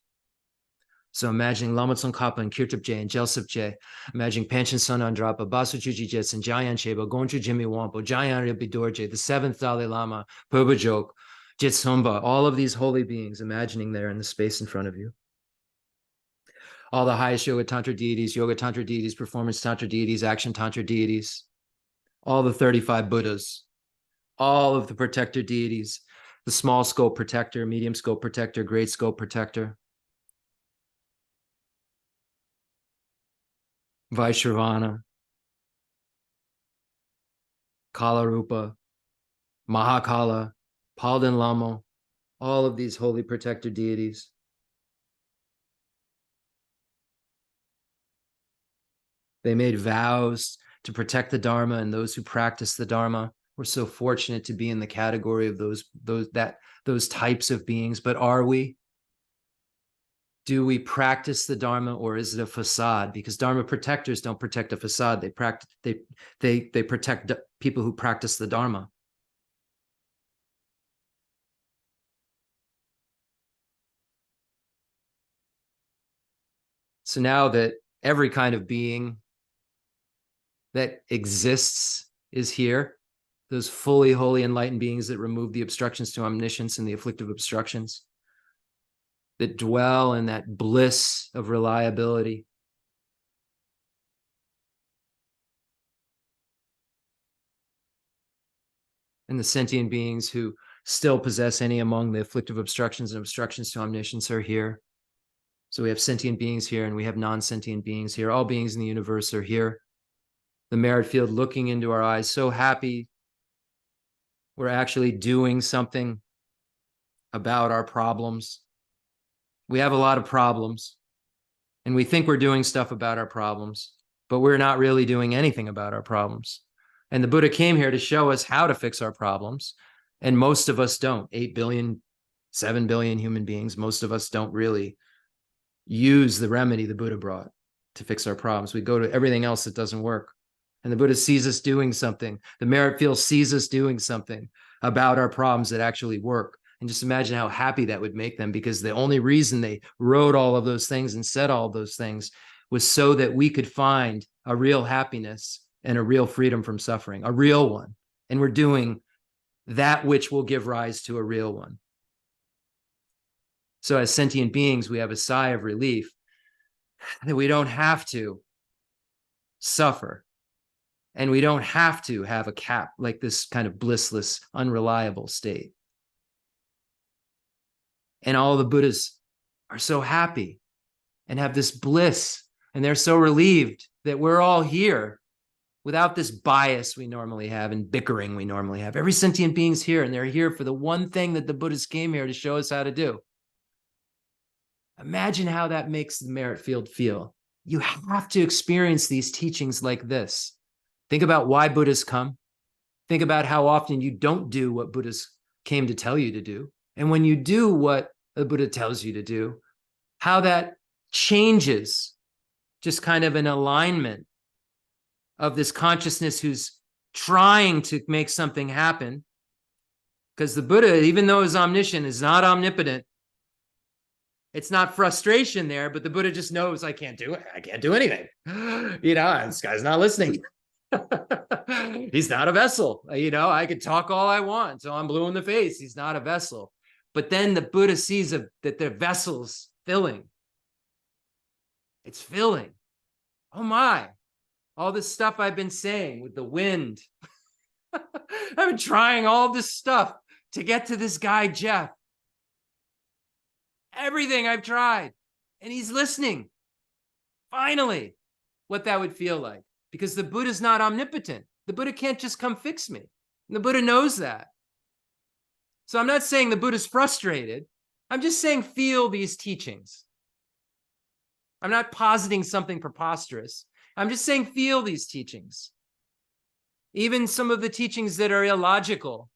So imagining Lama Tsongkhapa and Kirtapje and Jelsapje, imagining Panchen Sonandrapa, Basuchuji Jetson, Jayan Cheba, Gonchu Jimmy Wampo, Jayan Ripidorje, the seventh Dalai Lama, Purbajok, Jitsomba, all of these holy beings, imagining there in the space in front of you. All the highest Yoga Tantra deities, performance Tantra deities, action Tantra deities, all the 35 Buddhas, all of the protector deities, the small scope protector, medium scope protector, great scope protector, Vaishravana, Kalarupa, Mahakala, Palden Lamo, all of these holy protector deities. They made vows to protect the Dharma and those who practice the Dharma. We're so fortunate to be in the category of those types of beings. But are we? Do we practice the Dharma, or is it a facade? Because Dharma protectors don't protect a facade. They protect people who practice the Dharma. So now that every kind of being that exists is here, those fully holy enlightened beings that remove the obstructions to omniscience and the afflictive obstructions, that dwell in that bliss of reliability. And the sentient beings who still possess any among the afflictive obstructions and obstructions to omniscience are here. So we have sentient beings here and we have non-sentient beings here. All beings in the universe are here. The merit field looking into our eyes, so happy we're actually doing something about our problems. We have a lot of problems, and we think we're doing stuff about our problems, but we're not really doing anything about our problems. And the Buddha came here to show us how to fix our problems, and most of us don't. 8 billion, 7 billion human beings, most of us don't really use the remedy the Buddha brought to fix our problems. We go to everything else that doesn't work. And the Buddha sees us doing something. The merit field sees us doing something about our problems that actually work. And just imagine how happy that would make them, because the only reason they wrote all of those things and said all of those things was so that we could find a real happiness and a real freedom from suffering, a real one. And we're doing that which will give rise to a real one. So as sentient beings, we have a sigh of relief that we don't have to suffer. And we don't have to have a cap, like this kind of blissless, unreliable state. And all the Buddhas are so happy and have this bliss, and they're so relieved that we're all here without this bias we normally have and bickering we normally have. Every sentient being's here, and they're here for the one thing that the Buddhas came here to show us how to do. Imagine how that makes the merit field feel. You have to experience these teachings like this. Think about why Buddhas come. Think about how often you don't do what Buddhas came to tell you to do. And when you do what the Buddha tells you to do, how that changes just kind of an alignment of this consciousness who's trying to make something happen. Because the Buddha, even though he's omniscient, is not omnipotent. It's not frustration there, but the Buddha just knows, I can't do it. I can't do anything. This guy's not listening. He's not a vessel. I could talk all I want, so I'm blue in the face. He's not a vessel. But then the Buddha sees that the vessel's filling. It's filling. Oh my, all this stuff I've been saying with the wind. I've been trying all this stuff to get to this guy, Jeff. Everything I've tried, and he's listening. Finally, what that would feel like. Because the Buddha's not omnipotent. The Buddha can't just come fix me. And the Buddha knows that. So I'm not saying the Buddha's frustrated. I'm just saying feel these teachings. I'm not positing something preposterous. I'm just saying feel these teachings. Even some of the teachings that are illogical,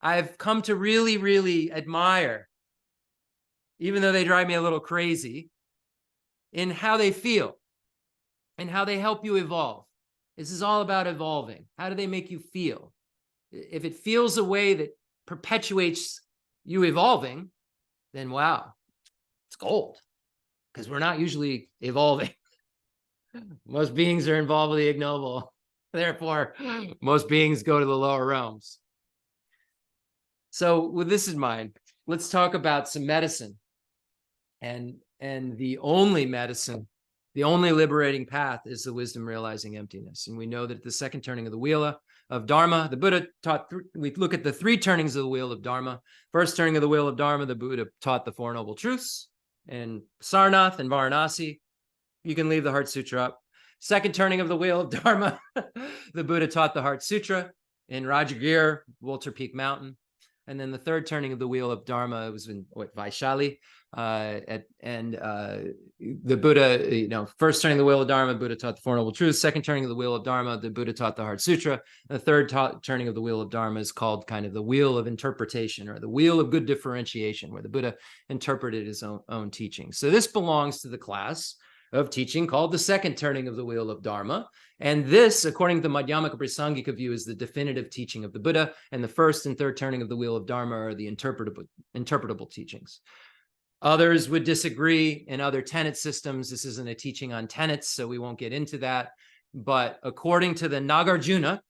I've come to really, really admire, even though they drive me a little crazy, in how they feel and how they help you evolve. This is all about evolving. How do they make you feel? If it feels a way that perpetuates you evolving, then wow, it's gold. Because we're not usually evolving. Most beings are involved with the ignoble. Therefore, most beings go to the lower realms. So with this in mind, let's talk about some medicine. And the only medicine, the only liberating path is the wisdom realizing emptiness. And we know that the second turning of the wheel of Dharma, the Buddha taught, we look at the three turnings of the wheel of Dharma. First turning of the wheel of Dharma, the Buddha taught the Four Noble Truths. In Sarnath and Varanasi, you can leave the Heart Sutra up. Second turning of the wheel of Dharma, the Buddha taught the Heart Sutra. In Rajagir, Walter Peak Mountain. And then the third turning of the wheel of Dharma was in Vaishali. The Buddha, first turning of the wheel of Dharma, the Buddha taught the Four Noble Truths. Second turning of the wheel of Dharma, the Buddha taught the Heart Sutra. The third turning of the wheel of Dharma is called kind of the wheel of interpretation, or the wheel of good differentiation, where the Buddha interpreted his own teaching. So this belongs to the class of teaching called the second turning of the wheel of Dharma. And this, according to the Madhyamaka Prasangika view, is the definitive teaching of the Buddha. And the first and third turning of the wheel of Dharma are the interpretable teachings. Others would disagree in other tenet systems. This isn't a teaching on tenets, so we won't get into that. But according to the Nagarjuna,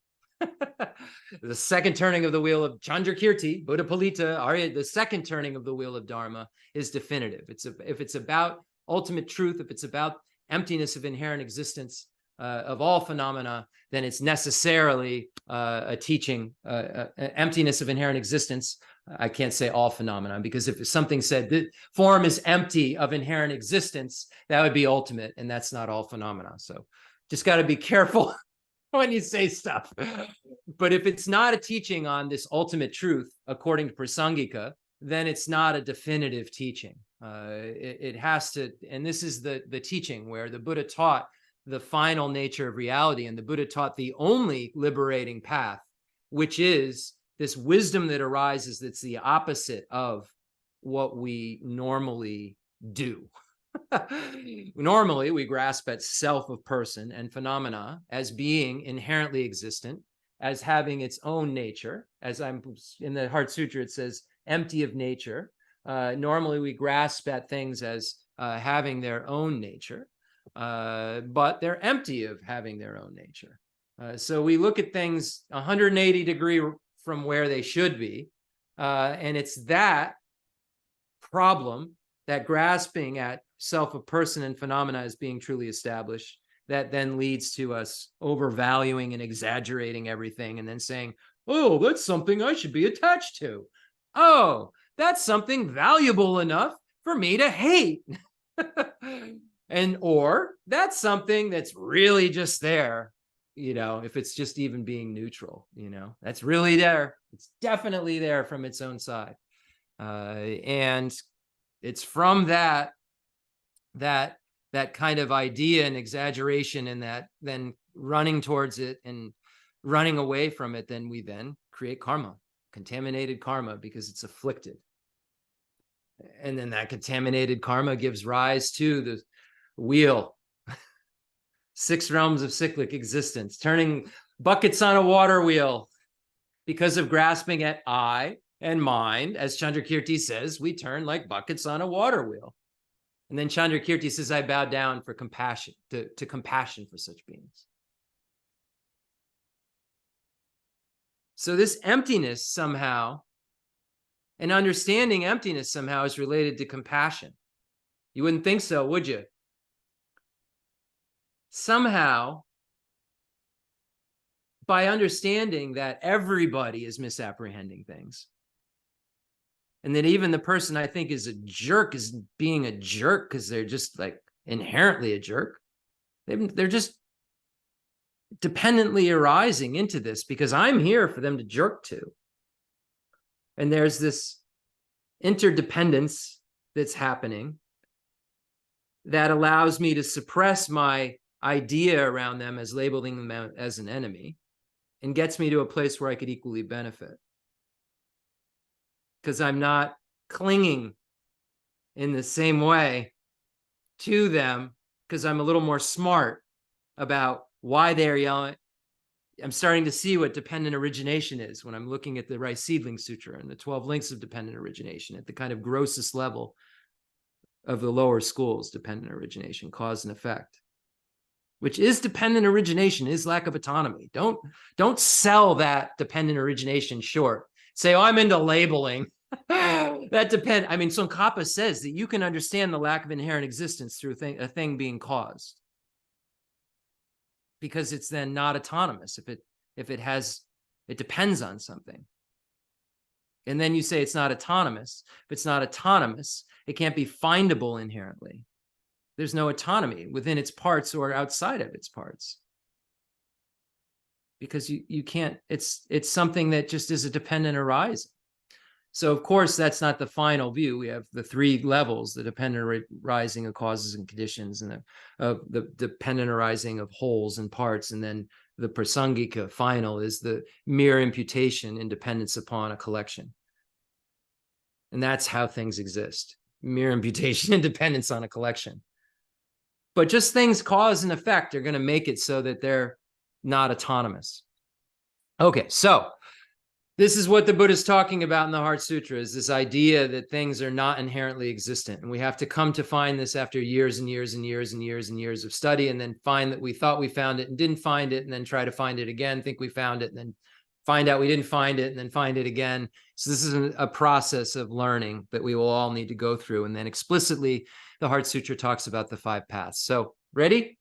the second turning of the wheel of Chandrakirti, Buddha Palita, Arya, the second turning of the wheel of Dharma is definitive. If it's about ultimate truth, if it's about emptiness of inherent existence of all phenomena, then it's necessarily a teaching, emptiness of inherent existence. I can't say all phenomena, because if something said that form is empty of inherent existence, that would be ultimate, and that's not all phenomena. So just got to be careful when you say stuff. But if it's not a teaching on this ultimate truth, according to Prasangika, then it's not a definitive teaching. It has to, and this is the teaching where the Buddha taught the final nature of reality, and the Buddha taught the only liberating path, which is this wisdom that arises that's the opposite of what we normally do. Normally, we grasp at self of person and phenomena as being inherently existent, as having its own nature. As I'm in the Heart Sutra, it says empty of nature. Normally, we grasp at things as having their own nature, but they're empty of having their own nature. So we look at things 180 degree from where they should be, and it's that problem, that grasping at self of person and phenomena as being truly established, that then leads to us overvaluing and exaggerating everything and then saying, oh, that's something I should be attached to. Oh, that's something valuable enough for me to hate. And or that's something that's really just there, if it's just even being neutral, that's really there. It's definitely there from its own side. And it's from that kind of idea and exaggeration, and that then running towards it and running away from it, then we then create karma, contaminated karma, because it's afflicted. And then that contaminated karma gives rise to the wheel, 6 realms of cyclic existence, turning buckets on a water wheel because of grasping at I and mind. As Chandrakirti says, we turn like buckets on a water wheel. And then Chandrakirti says, I bow down for compassion, to compassion for such beings. So this emptiness somehow, and understanding emptiness somehow, is related to compassion. You wouldn't think so, would you? Somehow, by understanding that everybody is misapprehending things, and that even the person I think is a jerk is being a jerk because they're just like inherently a jerk. They're just dependently arising into this because I'm here for them to jerk to. And there's this interdependence that's happening that allows me to suppress my idea around them as labeling them as an enemy, and gets me to a place where I could equally benefit. Because I'm not clinging in the same way to them, because I'm a little more smart about why they're yelling. I'm starting to see what dependent origination is when I'm looking at the Rice Seedling Sutra and the 12 links of dependent origination at the kind of grossest level of the lower schools, dependent origination, cause and effect, which is dependent origination, is lack of autonomy. Don't sell that dependent origination short. Say, oh, I'm into labeling. That depends. I mean, Tsongkhapa says that you can understand the lack of inherent existence through a thing being caused, because it's then not autonomous if it depends on something. And then you say it's not autonomous. If it's not autonomous, it can't be findable inherently. There's no autonomy within its parts or outside of its parts, because you can't, it's something that just is a dependent arising. So of course, that's not the final view. We have the 3 levels: the dependent arising of causes and conditions, and the dependent arising of wholes and parts. And then the prasangika final is the mere imputation in dependence upon a collection. And that's how things exist: mere imputation and dependence on a collection. But just things cause and effect are going to make it so that they're not autonomous. Okay, so this is what the Buddha is talking about in the Heart Sutra, is this idea that things are not inherently existent. And we have to come to find this after years and years and years and years and years of study, and then find that we thought we found it and didn't find it, and then try to find it again, think we found it, and then find out we didn't find it, and then find it again. So this is a process of learning that we will all need to go through. And then explicitly, the Heart Sutra talks about the 5 paths. So ready?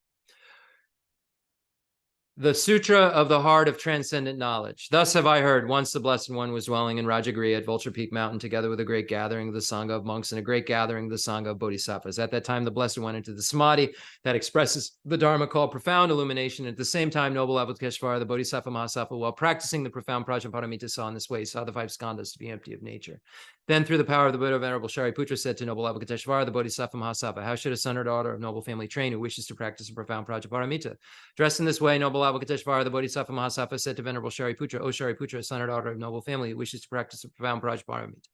The Sutra of the Heart of Transcendent Knowledge. Thus have I heard, once the Blessed One was dwelling in Rajagriha at Vulture Peak Mountain, together with a great gathering of the Sangha of monks and a great gathering of the Sangha of Bodhisattvas. At that time, the Blessed One entered the Samadhi that expresses the Dharma called profound illumination. At the same time, noble Avalokiteshvara, the Bodhisattva Mahasattva, while practicing the profound Prajnaparamita, saw in this way, saw the 5 skandhas to be empty of nature. Then, through the power of the Buddha, Venerable Shariputra said to noble Avalokiteshvara, the Bodhisattva Mahasattva, how should a son or daughter of noble family train who wishes to practice a profound Prajnaparamita? Dressed in this way, noble Avalokiteshvara, the Bodhisattva Mahasattva, said to Venerable Shariputra, O Shariputra, a son or daughter of noble family who wishes to practice a profound Prajnaparamita,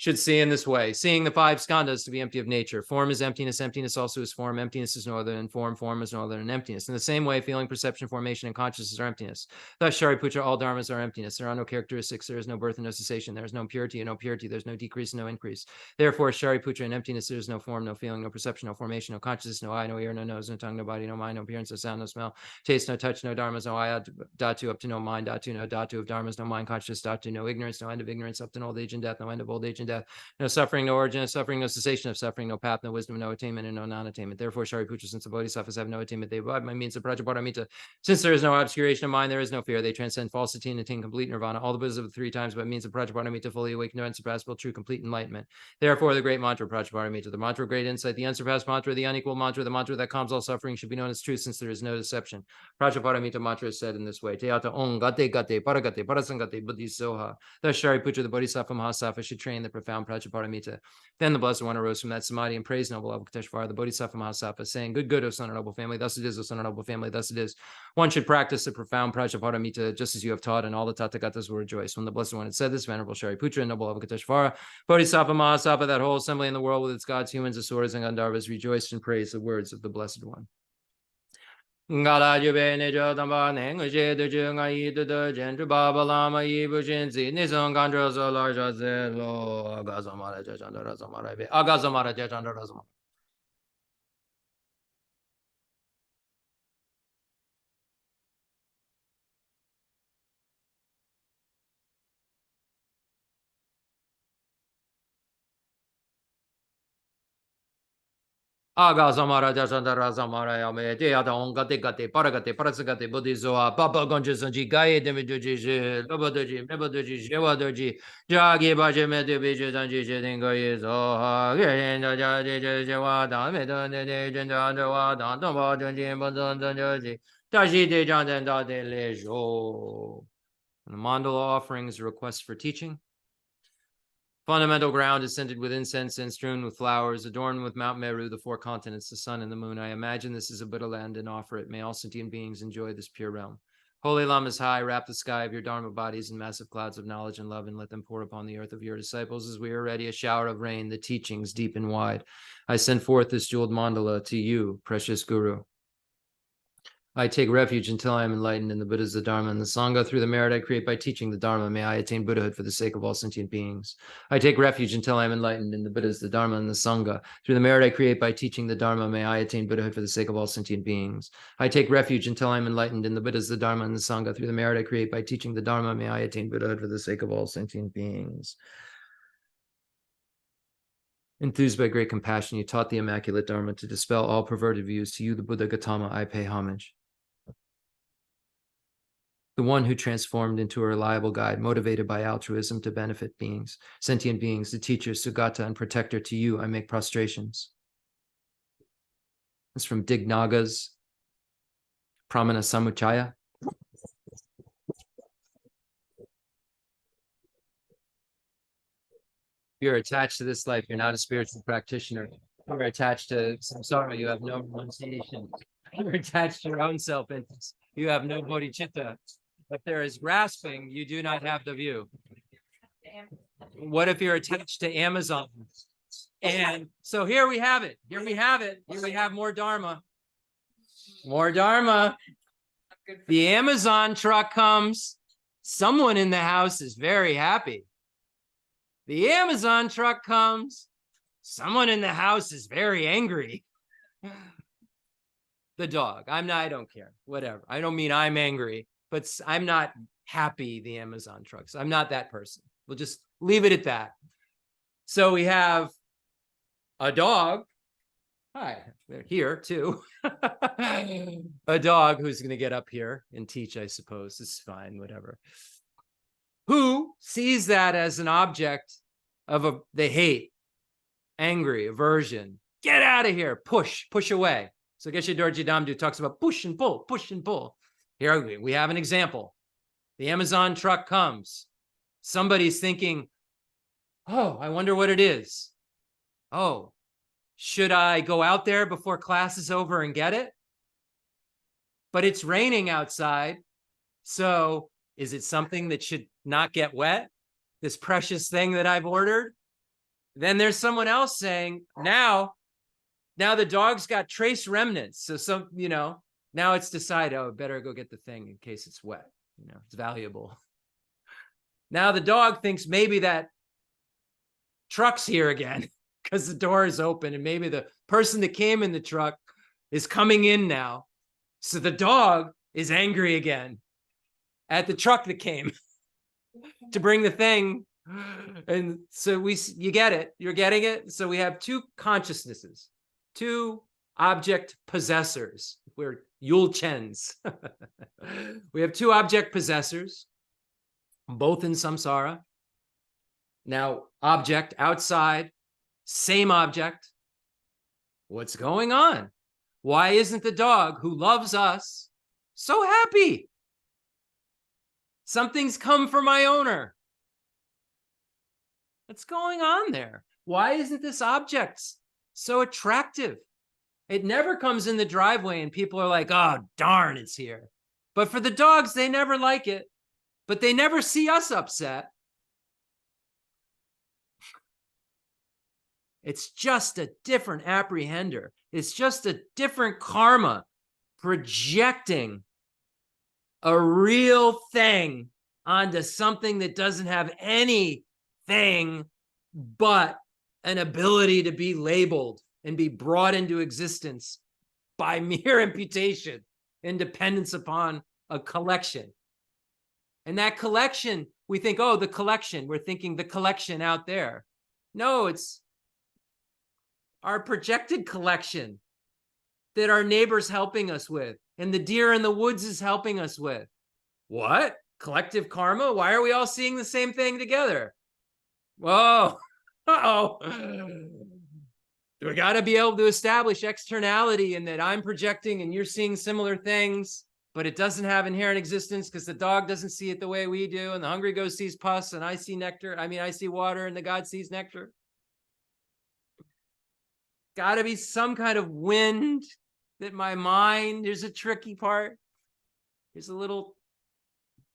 should see in this way, seeing the five skandhas to be empty of nature. Form is emptiness, emptiness also is form, emptiness is no other than form, form is no other than emptiness. In the same way, feeling, perception, formation, and consciousness are emptiness. Thus, Shariputra, all dharmas are emptiness. There are no characteristics, there is no birth and no cessation, there is no impurity and no purity, there's no decrease and no increase. Therefore, Shariputra, in emptiness, there is no form, no feeling, no perception, no formation, no consciousness, no eye, no ear, no nose, no tongue, no body, no mind, no appearance, no sound, no smell, taste, no touch, no dharmas, no eye, dhatu, up to no mind, dhatu, no dhatu of dharmas, no mind, consciousness, dhatu, no ignorance, no end of ignorance, up to no old age and death, no end of old age and death, no suffering, no origin of suffering, no cessation of suffering, no path, no wisdom, no attainment, and no non-attainment. Therefore, Shariputra, since the bodhisattvas have no attainment, they abide by means of Prajaparamita. Since there is no obscuration of mind, there is no fear. They transcend falsity and attain complete nirvana. All the Buddhas of the three times by means of Prajaparamita fully awaken to unsurpassable, true, complete enlightenment. Therefore, the great mantra Prajaparamita, the mantra of great insight, the unsurpassed mantra, the unequal mantra, the mantra that calms all suffering, should be known as truth, since there is no deception. Prajaparamita mantra is said in this way: Teata Om Gate Gate Paragate Parasangate Buddhi Soha. Thus, Shariputra, the Bodhisattva Mahasattva, should train the profound Prajaparamita. Then the Blessed One arose from that samadhi and praised noble Avalokiteshvara, the Bodhisattva Mahasattva, saying, Good, good, O son of noble family, thus it is, O son of noble family, thus it is. One should practice the profound Prajaparamita just as you have taught, and all the Tathagatas will rejoice. When the Blessed One had said this, Venerable Shariputra and noble Avalokiteshvara, Bodhisattva Mahasattva, that whole assembly in the world with its gods, humans, asuras, and Gandharvas, rejoiced and praised the words of the Blessed One. Ngala jube jo tamba neng je de ju ngai de jen ju ba ba la ma yi bu jin zi ni song gan zhe zo la zhe ze lo aga zamara je chan ra zamara be aga zamara je chan ra zamara. Aga zamara jasandara zamara yame te ada ongate gate paragate parasagate buddhizoa papa gonje sanji gaye demidoji lobodoji mebodoji jewadoji jagi baje mede beje sanji jedingoye zo ha genda jaje jewa da medone de jenda wa da tomba jonji bodon donjoji tashi de jandan da de lejo. The mandala offerings, requests for teaching. Fundamental ground is scented with incense and strewn with flowers, adorned with Mount Meru, the four continents, the sun and the moon. I imagine this is a Buddha land and offer it. May all sentient beings enjoy this pure realm. Holy Lamas high, wrap the sky of your Dharma bodies in massive clouds of knowledge and love, and let them pour upon the earth of your disciples as we are ready a shower of rain, the teachings deep and wide. I send forth this jeweled mandala to you, precious Guru. I take refuge until I am enlightened in the Buddhas, the Dharma, and the Sangha. Through the merit I create by teaching the Dharma, may I attain Buddhahood for the sake of all sentient beings. I take refuge until I am enlightened in the Buddhas, the Dharma, and the Sangha. Through the merit I create by teaching the Dharma, may I attain Buddhahood for the sake of all sentient beings. I take refuge until I am enlightened in the Buddhas, the Dharma, and the Sangha. Through the merit I create by teaching the Dharma, may I attain Buddhahood for the sake of all sentient beings. Enthused by great compassion, you taught the immaculate Dharma to dispel all perverted views. To you, the Buddha Gautama, I pay homage. The one who transformed into a reliable guide, motivated by altruism to benefit beings, sentient beings, the teacher, Sugata, and protector, to you I make prostrations. It's from Dignaga's Pramana Samuchaya. You're attached to this life, you're not a spiritual practitioner. You're attached to samsara, you have no renunciation. You're attached to your own self-interest. You have no bodhicitta. If there is grasping, you do not have the view. What if you're attached to Amazon? And so here we have it. Here we have it. Here we have more Dharma. More Dharma. The Amazon truck comes. Someone in the house is very happy. The Amazon truck comes. Someone in the house is very angry. The dog. I don't care. Whatever. I don't mean I'm angry. But I'm not happy, the Amazon trucks. I'm not that person. We'll just leave it at that. So we have a dog. Hi, they're here too. A dog who's going to get up here and teach, I suppose. It's fine, whatever. Who sees that as an object of they hate, angry, aversion. Get out of here. Push away. So Geshe Dorji Damdu talks about push and pull, push and pull. Here we have an example. The Amazon truck comes. Somebody's thinking, oh, I wonder what it is. Oh, should I go out there before class is over and get it? But it's raining outside. So is it something that should not get wet? This precious thing that I've ordered? Then there's someone else saying, now the dog's got trace remnants. So now it's decided, oh, better go get the thing in case it's wet. It's valuable. Now the dog thinks maybe that truck's here again because the door is open and maybe the person that came in the truck is coming in now. So the dog is angry again at the truck that came to bring the thing. And so you get it. You're getting it. So we have two consciousnesses, two object possessors. We're Yul Chens. We have two object possessors, both in samsara. Now, object outside, same object. What's going on? Why isn't the dog who loves us so happy? Something's come for my owner. What's going on there? Why isn't this object so attractive? It never comes in the driveway and people are like, oh, darn, it's here. But for the dogs, they never like it, but they never see us upset. It's just a different apprehender. It's just a different karma projecting a real thing onto something that doesn't have anything but an ability to be labeled and be brought into existence by mere imputation and dependence upon a collection. And that collection, we think, oh, the collection. We're thinking the collection out there. No, it's our projected collection that our neighbor's helping us with and the deer in the woods is helping us with. What? Collective karma? Why are we all seeing the same thing together? Whoa. Uh-oh. We got to be able to establish externality and that I'm projecting and you're seeing similar things, but it doesn't have inherent existence because the dog doesn't see it the way we do. And the hungry ghost sees pus and I see nectar. I see water and the God sees nectar. Got to be some kind of wind that my mind, there's a tricky part. There's a little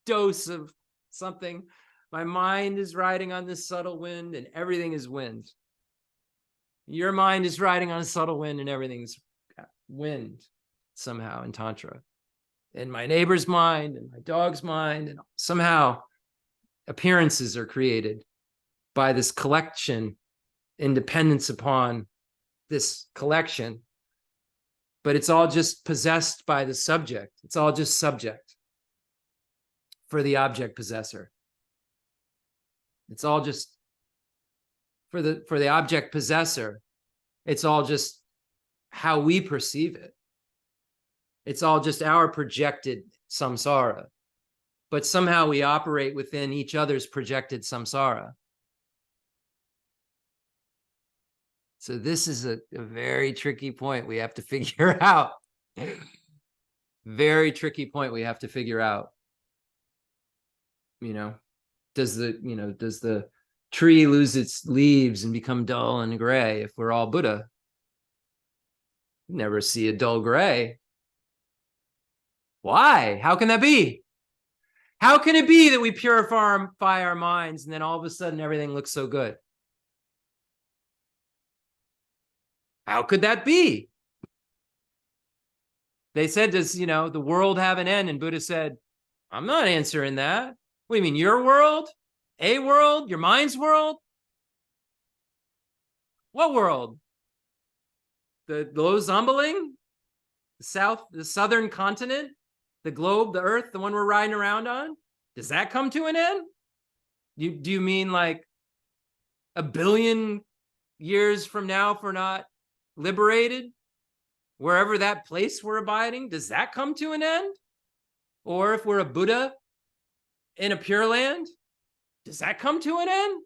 dose of something. My mind is riding on this subtle wind and everything is wind. Your mind is riding on a subtle wind and everything's wind somehow in Tantra. And my neighbor's mind and my dog's mind, and somehow appearances are created by this collection in dependence upon this collection. But it's all just possessed by the subject. It's all just subject for the object possessor. It's all just for the object possessor. It's all just how we perceive it. It's all just our projected samsara. But somehow we operate within each other's projected samsara. So this is a very tricky point we have to figure out. Very tricky point we have to figure out. Does the tree lose its leaves and become dull and gray if we're all Buddha? You never see a dull gray. Why? How can that be? How can it be that we purify our minds and then all of a sudden everything looks so good? How could that be? They said, does, the world have an end? And Buddha said, I'm not answering that. What do you mean, your world? A world? Your mind's world? What world? The low Zambaling? The southern continent? The globe, the earth, the one we're riding around on? Does that come to an end? Do you mean like a billion years from now if we're not liberated? Wherever that place we're abiding, does that come to an end? Or if we're a Buddha in a Pure Land, does that come to an end?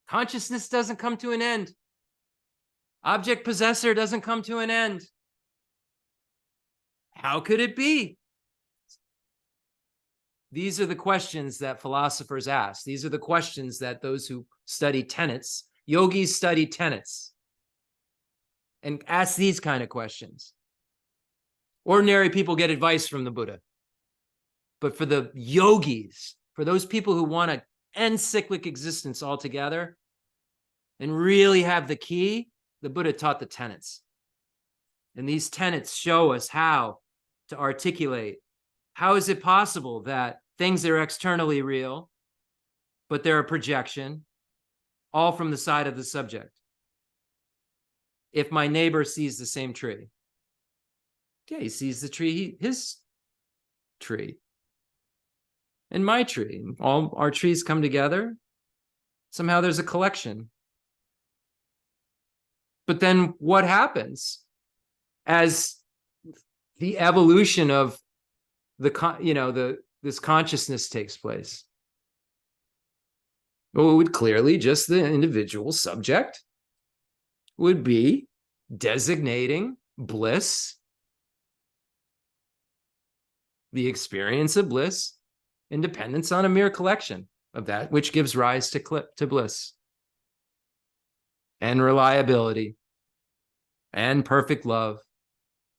Consciousness doesn't come to an end. Object possessor doesn't come to an end. How could it be? These are the questions that philosophers ask. These are the questions that those who study tenets, yogis study tenets, and ask these kind of questions. Ordinary people get advice from the Buddha. But for the yogis, for those people who want to end cyclic existence altogether, and really have the key, the Buddha taught the tenets. And these tenets show us how to articulate. How is it possible that things that are externally real, but they're a projection, all from the side of the subject? If my neighbor sees the same tree, yeah, he sees the tree, his tree, and my tree. All our trees come together. Somehow there's a collection. But then what happens as the evolution of this consciousness takes place? Well, it would clearly, just the individual subject would be designating bliss, the experience of bliss, in dependence on a mere collection of that which gives rise to bliss, and reliability, and perfect love,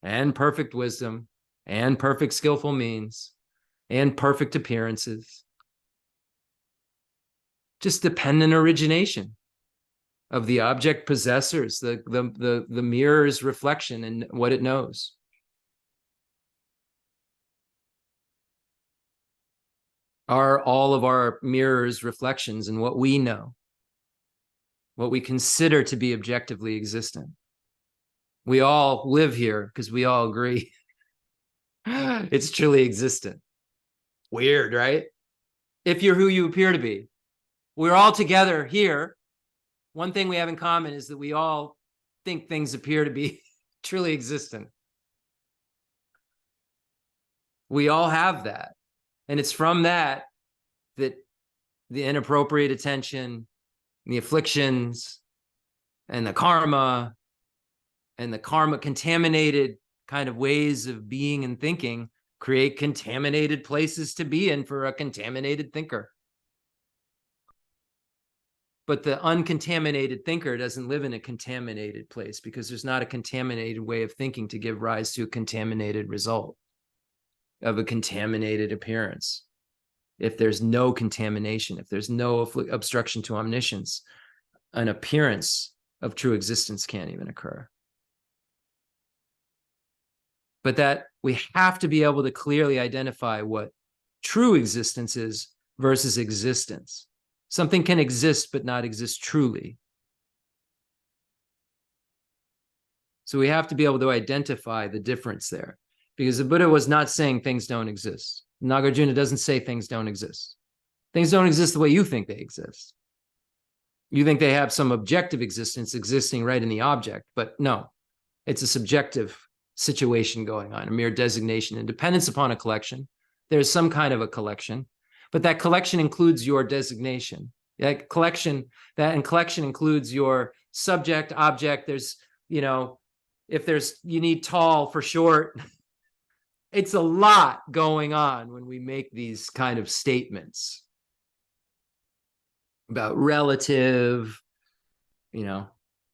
and perfect wisdom, and perfect skillful means, and perfect appearances. Just dependent origination of the object possessors, the mirror's reflection and what it knows. Are all of our mirrors reflections in what we know, what we consider to be objectively existent? We all live here because we all agree it's truly existent. Weird, right? If you're who you appear to be. We're all together here. One thing we have in common is that we all think things appear to be truly existent. We all have that. And it's from that the inappropriate attention, the afflictions, and the karma contaminated kind of ways of being and thinking create contaminated places to be in for a contaminated thinker. But the uncontaminated thinker doesn't live in a contaminated place, because there's not a contaminated way of thinking to give rise to a contaminated result of a contaminated appearance. If there's no contamination, if there's no obstruction to omniscience, an appearance of true existence can't even occur. But that we have to be able to clearly identify what true existence is versus existence. Something can exist but not exist truly. So we have to be able to identify the difference there, because the Buddha was not saying things don't exist. Nagarjuna doesn't say things don't exist. Things don't exist the way you think they exist. You think they have some objective existence existing right in the object, but no, it's a subjective situation going on, a mere designation and dependence upon a collection. There's some kind of a collection, but that collection includes your designation. That collection includes your subject, object. There's, if you need tall for short, it's a lot going on when we make these kind of statements about relative,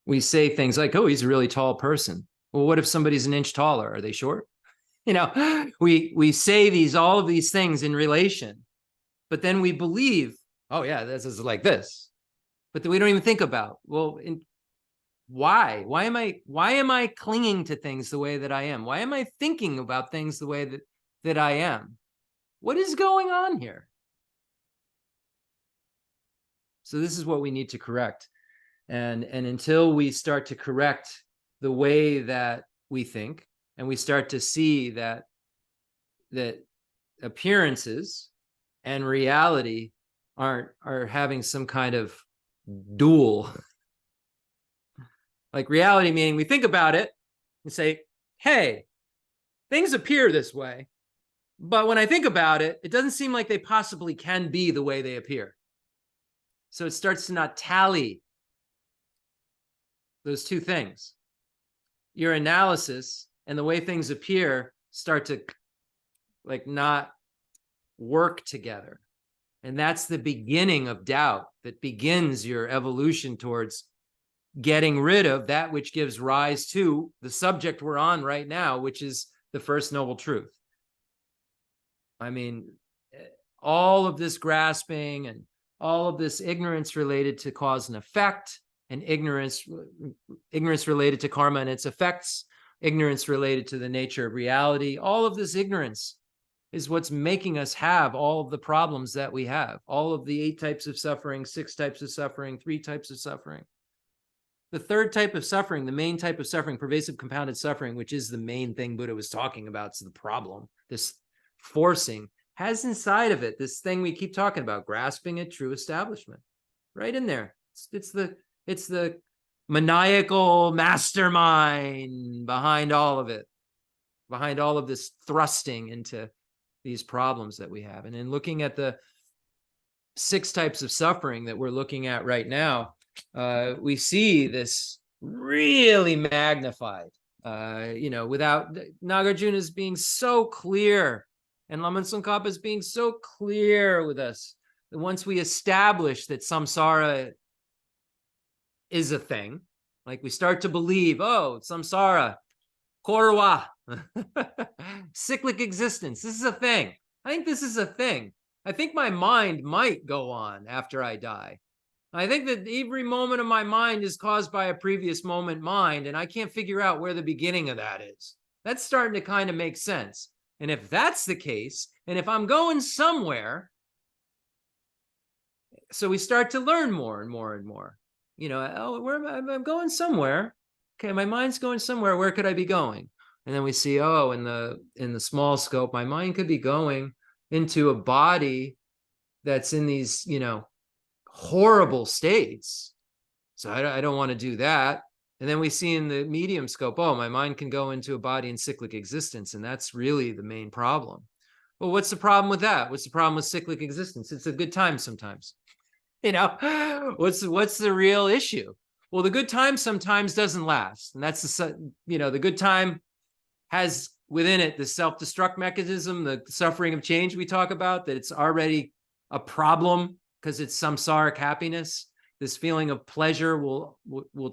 we say things like, oh, he's a really tall person. Well, what if somebody's an inch taller? Are they short? We say all of these things in relation, but then we believe, oh yeah, this is like this. But then we don't even think about, well, why? Why am I clinging to things the way that I am? Why am I thinking about things the way that I am? What is going on here? So this is what we need to correct. And until we start to correct the way that we think, and we start to see that appearances and reality are having some kind of dual, like reality meaning we think about it and say, hey, things appear this way, but when I think about it, it doesn't seem like they possibly can be the way they appear. So it starts to not tally those two things. Your analysis and the way things appear start to not work together. And that's the beginning of doubt that begins your evolution towards getting rid of that which gives rise to the subject we're on right now, which is the First Noble Truth. I mean, all of this grasping and all of this ignorance related to cause and effect and ignorance related to karma and its effects, ignorance related to the nature of reality. All of this ignorance is what's making us have all of the problems that we have, all of the 8 types of suffering, 6 types of suffering, 3 types of suffering. The third type of suffering, the main type of suffering, pervasive compounded suffering, which is the main thing Buddha was talking about, is the problem, this forcing, has inside of it this thing we keep talking about, grasping at true establishment, right in there. It's the maniacal mastermind behind all of it, behind all of this thrusting into these problems that we have. And in looking at the 6 types of suffering that we're looking at right now, we see this really magnified, without Nagarjuna's being so clear and Lama Tsongkhapa's being so clear with us that once we establish that samsara is a thing, like we start to believe, oh, samsara, korwa, cyclic existence, this is a thing. I think this is a thing. I think my mind might go on after I die. I think that every moment of my mind is caused by a previous moment mind, and I can't figure out where the beginning of that is. That's starting to kind of make sense. And if that's the case, and if I'm going somewhere, so we start to learn more and more and more. I'm going somewhere. Okay, my mind's going somewhere. Where could I be going? And then we see, oh, in the small scope, my mind could be going into a body that's in these, horrible states. So I don't want to do that. And then we see in the medium scope, oh, my mind can go into a body in cyclic existence. And that's really the main problem. Well, what's the problem with that? What's the problem with cyclic existence? It's a good time sometimes. What's the real issue? Well, the good time sometimes doesn't last. And that's the good time has within it the self-destruct mechanism, the suffering of change we talk about, that it's already a problem because it's samsaric happiness. This feeling of pleasure will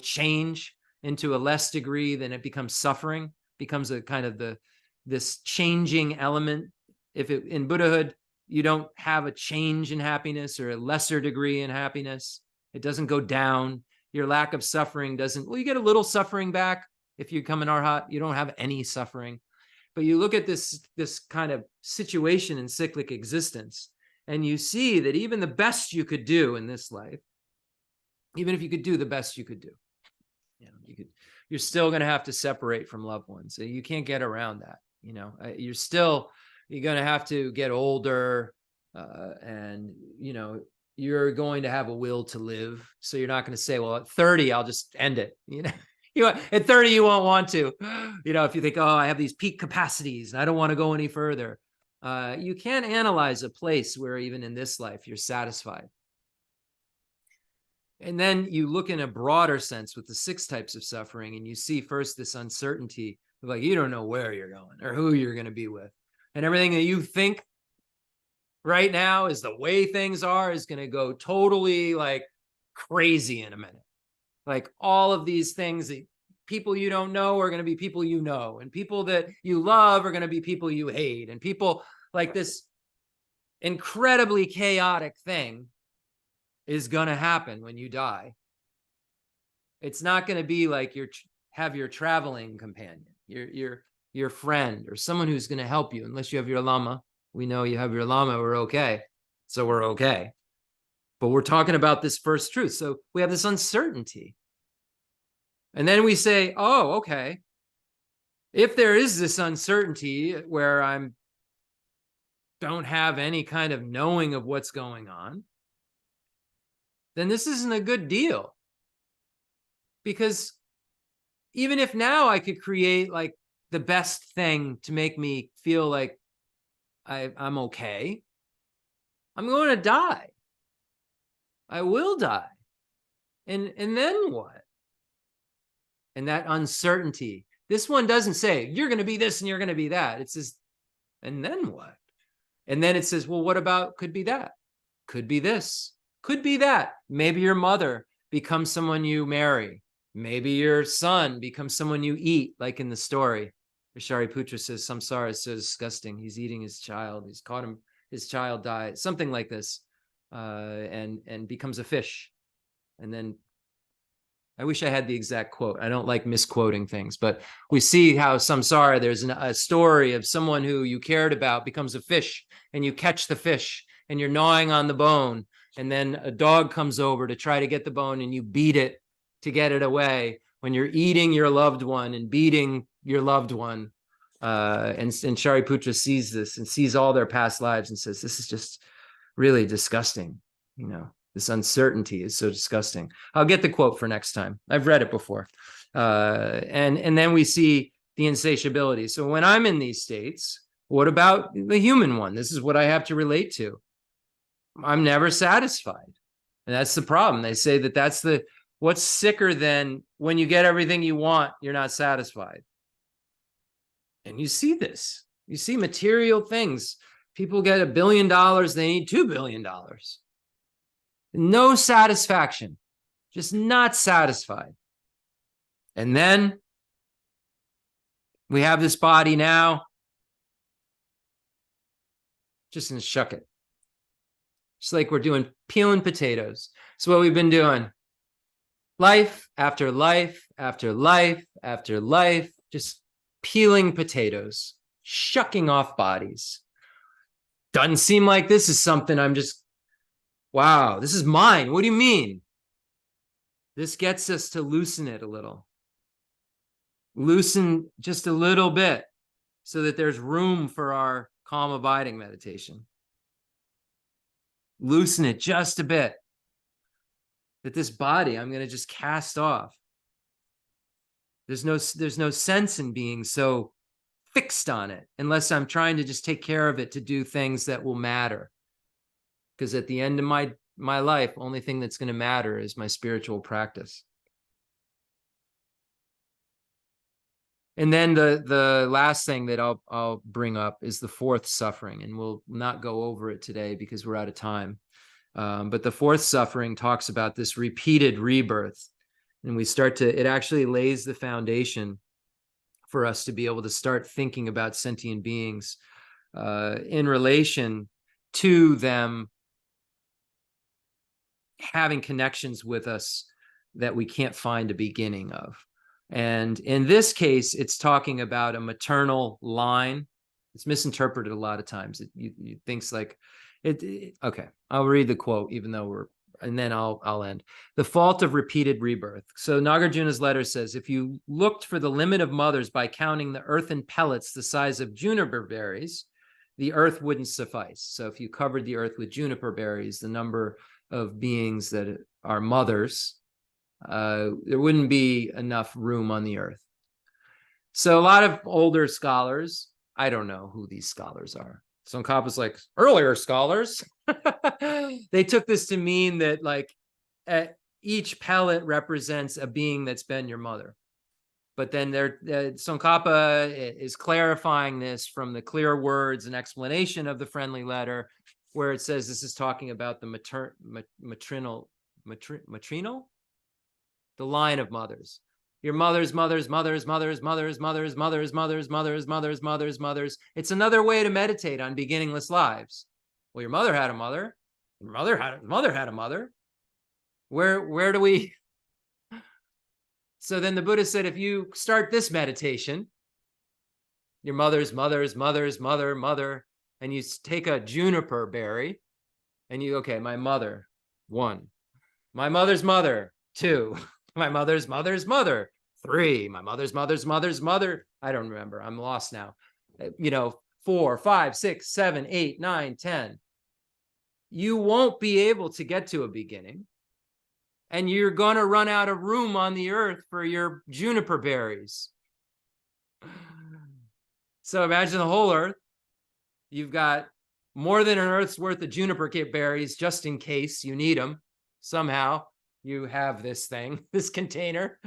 change into a less degree, then it becomes suffering, becomes a kind of this changing element. If in Buddhahood, you don't have a change in happiness or a lesser degree in happiness, it doesn't go down. Your lack of suffering doesn't, you get a little suffering back. If you come in Arhat, you don't have any suffering. But you look at this kind of situation in cyclic existence, and you see that even the best you could do in this life, even if you could do the best you could do, you're still going to have to separate from loved ones. So you can't get around that. You're going to have to get older, and you're going to have a will to live. So you're not going to say, well, at 30, I'll just end it. At 30, you won't want to. If you think, oh, I have these peak capacities and I don't want to go any further. You can't analyze a place where even in this life you're satisfied. And then you look in a broader sense with the 6 types of suffering, and you see first this uncertainty of like, you don't know where you're going or who you're going to be with. And everything that you think right now is the way things are is going to go totally like crazy in a minute. Like all of these things that people you don't know are going to be people you know, and people that you love are going to be people you hate, and people like this incredibly chaotic thing is going to happen when you die. It's not going to be like have your traveling companion, your friend, or someone who's going to help you, unless you have your lama. We know you have your lama, we're okay. So we're okay. But we're talking about this first truth. So we have this uncertainty. And then we say, oh, okay. If there is this uncertainty where I don't have any kind of knowing of what's going on, then this isn't a good deal. Because even if now I could create like the best thing to make me feel like I'm okay, I'm going to die. I will die. And then what? And that uncertainty. This one doesn't say, you're going to be this and you're going to be that. It says, and then what? And then it says, well, what about could be that? Could be this. Could be that. Maybe your mother becomes someone you marry. Maybe your son becomes someone you eat, like in the story. Shariputra says, samsara is so disgusting. He's eating his child. He's caught him. His child died. Something like this. And becomes a fish. And then I wish I had the exact quote. I don't like misquoting things, but we see how samsara, there's a story of someone who you cared about becomes a fish, and you catch the fish and you're gnawing on the bone. And then a dog comes over to try to get the bone, and you beat it to get it away when you're eating your loved one and beating your loved one. And Shariputra sees this and sees all their past lives and says, this is just really disgusting. This uncertainty is so disgusting. I'll get the quote for next time. I've read it before. And then we see the insatiability. So when I'm in these states, what about the human one? This is what I have to relate to. I'm never satisfied. And that's the problem. They say that what's sicker than when you get everything you want, you're not satisfied. And you see this. You see material things. People get $1 billion, they need $2 billion. No satisfaction, just not satisfied. And then we have this body now, just gonna shuck it. Just like we're doing peeling potatoes. It's what we've been doing. Life after life after life after life, just peeling potatoes, shucking off bodies. Doesn't seem like this is something I'm just, wow, this is mine. What do you mean? This gets us to loosen it a little. Loosen just a little bit so that there's room for our calm abiding meditation. Loosen it just a bit. That this body, I'm going to just cast off. There's no sense in being so fixed on it unless I'm trying to just take care of it to do things that will matter. Because at the end of my life, only thing that's going to matter is my spiritual practice. And then the last thing that I'll bring up is the fourth suffering, and we'll not go over it today because we're out of time. But the fourth suffering talks about this repeated rebirth, and it actually lays the foundation for us to be able to start thinking about sentient beings in relation to them having connections with us that we can't find a beginning of. And in this case, it's talking about a maternal line. It's misinterpreted a lot of times. You thinks like okay, I'll read the quote, even though and then I'll end. The fault of repeated rebirth. So Nagarjuna's letter says, if you looked for the limit of mothers by counting the earthen pellets the size of juniper berries, the earth wouldn't suffice. So if you covered the earth with juniper berries, the number of beings that are mothers, there wouldn't be enough room on the earth. So a lot of older scholars, I don't know who these scholars are. Tsongkhapa's like, earlier scholars, they took this to mean that like each pellet represents a being that's been your mother. But then Tsongkhapa is clarifying this from the clear words and explanation of the friendly letter, where it says this is talking about the maternal, the line of mothers. Your mothers. It's another way to meditate on beginningless lives. Well, your mother had a mother. Your mother had a mother. Where do we? So then the Buddha said, if you start this meditation, your mother, and you take a juniper berry, and okay, my mother, 1. My mother's mother, 2. My mother's mother, 3. My mother's mother. I don't remember. I'm lost now. 4, 5, 6, 7, 8, 9, 10. You won't be able to get to a beginning. And you're going to run out of room on the earth for your juniper berries. So imagine the whole earth. You've got more than an earth's worth of juniper berries, just in case you need them somehow. You have this thing, this container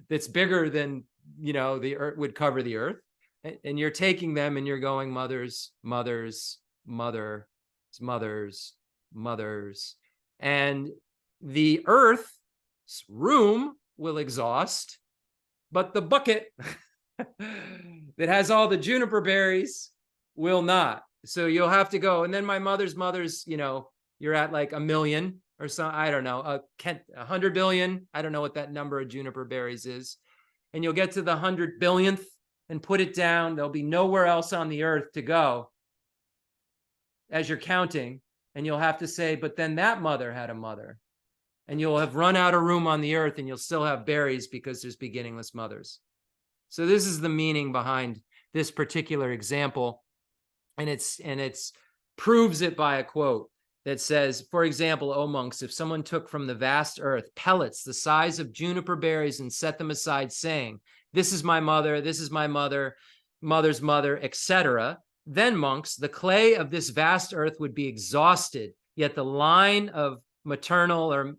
that's bigger than, the earth would cover the earth. And you're taking them and you're going mothers. And the earth's room will exhaust, but the bucket that has all the juniper berries will not. So you'll have to go. And then my mother's, you're at like 1 million. or some, I don't know, 100 billion. I don't know what that number of juniper berries is. And you'll get to the 100 billionth and put it down. There'll be nowhere else on the earth to go as you're counting. And you'll have to say, but then that mother had a mother. And you'll have run out of room on the earth and you'll still have berries because there's beginningless mothers. So this is the meaning behind this particular example. And it's proves it by a quote that says, for example, O monks, if someone took from the vast earth pellets the size of juniper berries and set them aside, saying, this is my mother, this is my mother, mother's mother, etc., then, monks, the clay of this vast earth would be exhausted, yet the line of maternal or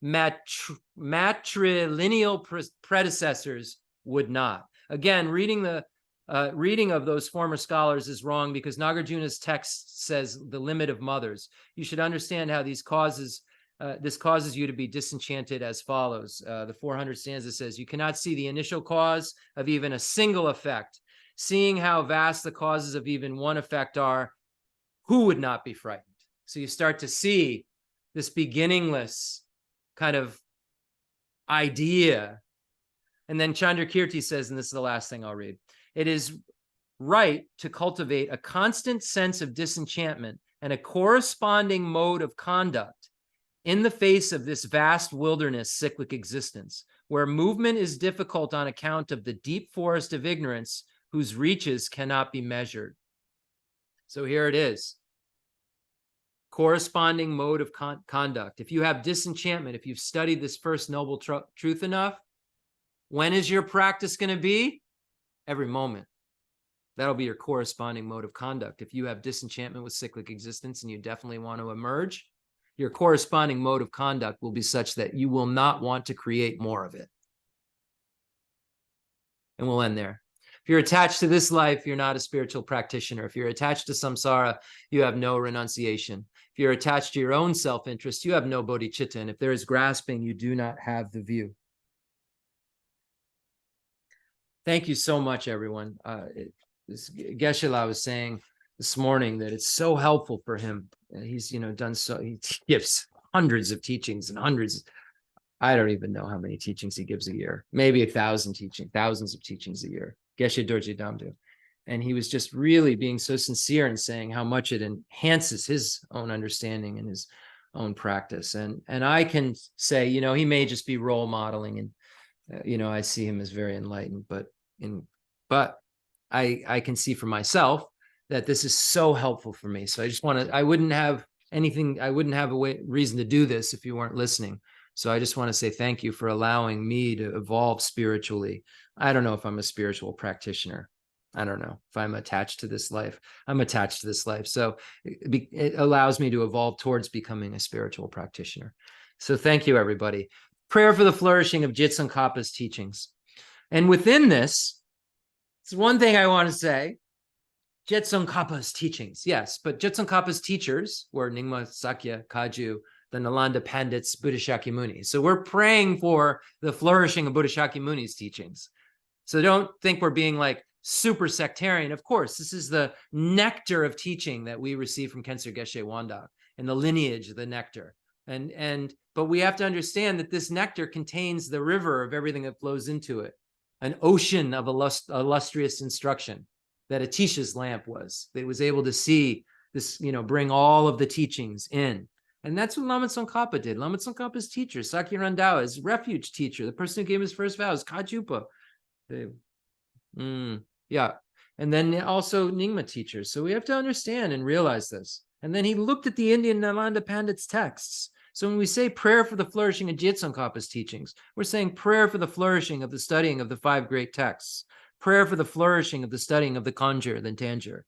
matrilineal predecessors would not. Again, reading of those former scholars is wrong because Nagarjuna's text says the limit of mothers. You should understand how this causes you to be disenchanted as follows. The 400 stanza says, you cannot see the initial cause of even a single effect. Seeing how vast the causes of even one effect are, who would not be frightened? So you start to see this beginningless kind of idea. And then Chandrakirti says, and this is the last thing I'll read, it is right to cultivate a constant sense of disenchantment and a corresponding mode of conduct in the face of this vast wilderness cyclic existence, where movement is difficult on account of the deep forest of ignorance whose reaches cannot be measured. So here it is. Corresponding mode of conduct. If you have disenchantment, if you've studied this first noble truth enough, when is your practice going to be? Every moment. That'll be your corresponding mode of conduct. If you have disenchantment with cyclic existence and you definitely want to emerge, your corresponding mode of conduct will be such that you will not want to create more of it. And we'll end there. If you're attached to this life, you're not a spiritual practitioner. If you're attached to samsara, you have no renunciation. If you're attached to your own self-interest, you have no bodhicitta. And if there is grasping, you do not have the view. Thank you so much, everyone. Geshe-la was saying this morning that it's so helpful for him. He's, done so. He gives hundreds of teachings and hundreds. I don't even know how many teachings he gives a year. Maybe 1,000 teachings, thousands of teachings a year. Geshe Dorje Damdu. And he was just really being so sincere and saying how much it enhances his own understanding and his own practice. And I can say, he may just be role modeling and, I see him as very enlightened, but I can see for myself that this is so helpful for me. So I wouldn't have a reason to do this if you weren't listening. So I just want to say thank you for allowing me to evolve spiritually. I don't know if I'm a spiritual practitioner. I don't know if I'm attached to this life. I'm attached to this life. So it allows me to evolve towards becoming a spiritual practitioner. So thank you, everybody. Prayer for the flourishing of Je Tsongkhapa's teachings. And within this, it's one thing I want to say. Je Tsongkhapa's teachings, yes, but Je Tsongkhapa's teachers were Nyingma, Sakya, Kagyu, the Nalanda Pandits, Buddha Shakyamuni. So we're praying for the flourishing of Buddha Shakyamuni's teachings. So don't think we're being like super sectarian. Of course, this is the nectar of teaching that we receive from Khenser Geshe Wandak and the lineage of the nectar. But we have to understand that this nectar contains the river of everything that flows into it, an ocean of illustrious instruction that Atisha's lamp was. It was able to see this, bring all of the teachings in. And that's what Lama Tsongkhapa did. Lama Tsongkhapa's teacher, Sakya Randawa, his refuge teacher, the person who gave his first vows, Kajupa. Yeah. And then also Nyingma teachers. So we have to understand and realize this. And then he looked at the Indian Nalanda Pandits texts. So when we say prayer for the flourishing of Je Tsongkhapa's teachings, we're saying prayer for the flourishing of the studying of the 5 great texts, prayer for the flourishing of the studying of the Kanjur, the Tanjur.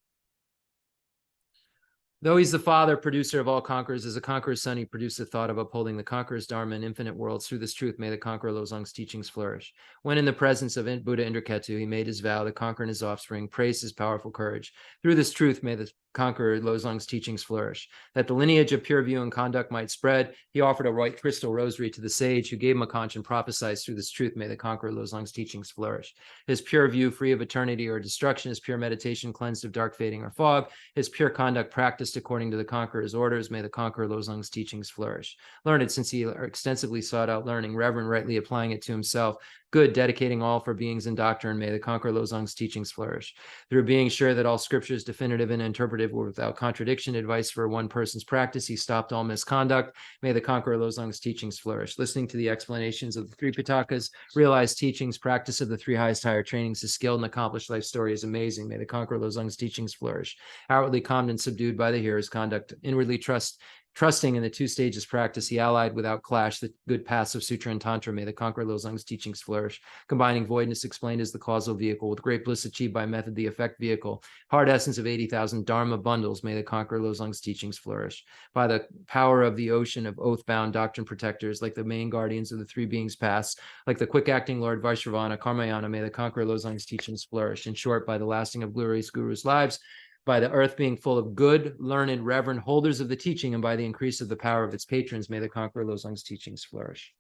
Though he's the father, producer of all conquerors, as a conqueror's son, he produced the thought of upholding the conqueror's Dharma in infinite worlds. Through this truth, may the conqueror Losang's teachings flourish. When in the presence of Buddha Indraketu, he made his vow, the conqueror and his offspring praised his powerful courage. Through this truth, may the conqueror Losang's teachings flourish. That the lineage of pure view and conduct might spread, he offered a white crystal rosary to the sage who gave him a conch and prophesied, through this truth, may the conqueror Losang's teachings flourish. His pure view, free of eternity or destruction, his pure meditation, cleansed of dark fading or fog, his pure conduct practice assist according to the conqueror's orders. May the conqueror Lozong's teachings flourish. Learned, since he extensively sought out learning. Reverend, rightly applying it to himself. Good, dedicating all for beings in doctrine. May the conqueror Lozong's teachings flourish. Through being sure that all scriptures, definitive and interpretive, were without contradiction, advice for one person's practice, he stopped all misconduct. May the conqueror Lozong's teachings flourish. Listening to the explanations of the three Pitakas, realized teachings, practice of the three highest higher trainings, his skilled and accomplished life story is amazing. May the conqueror Lozong's teachings flourish. Outwardly calmed and subdued by the hearer's conduct, inwardly trusting in the two stages practice, he allied without clash the good paths of Sutra and Tantra. May the conqueror Lozong's teachings flourish. Combining voidness explained as the causal vehicle with great bliss achieved by method, the effect vehicle. Hard essence of 80,000 Dharma bundles. May the conqueror Lozong's teachings flourish. By the power of the ocean of oath-bound doctrine protectors, like the main guardians of the three beings past, like the quick-acting Lord Vaishravana, Karmayana, may the conqueror Lozong's teachings flourish. In short, by the lasting of glorious gurus' lives, by the earth being full of good, learned, reverend holders of the teaching, and by the increase of the power of its patrons, may the conqueror Lozong's teachings flourish.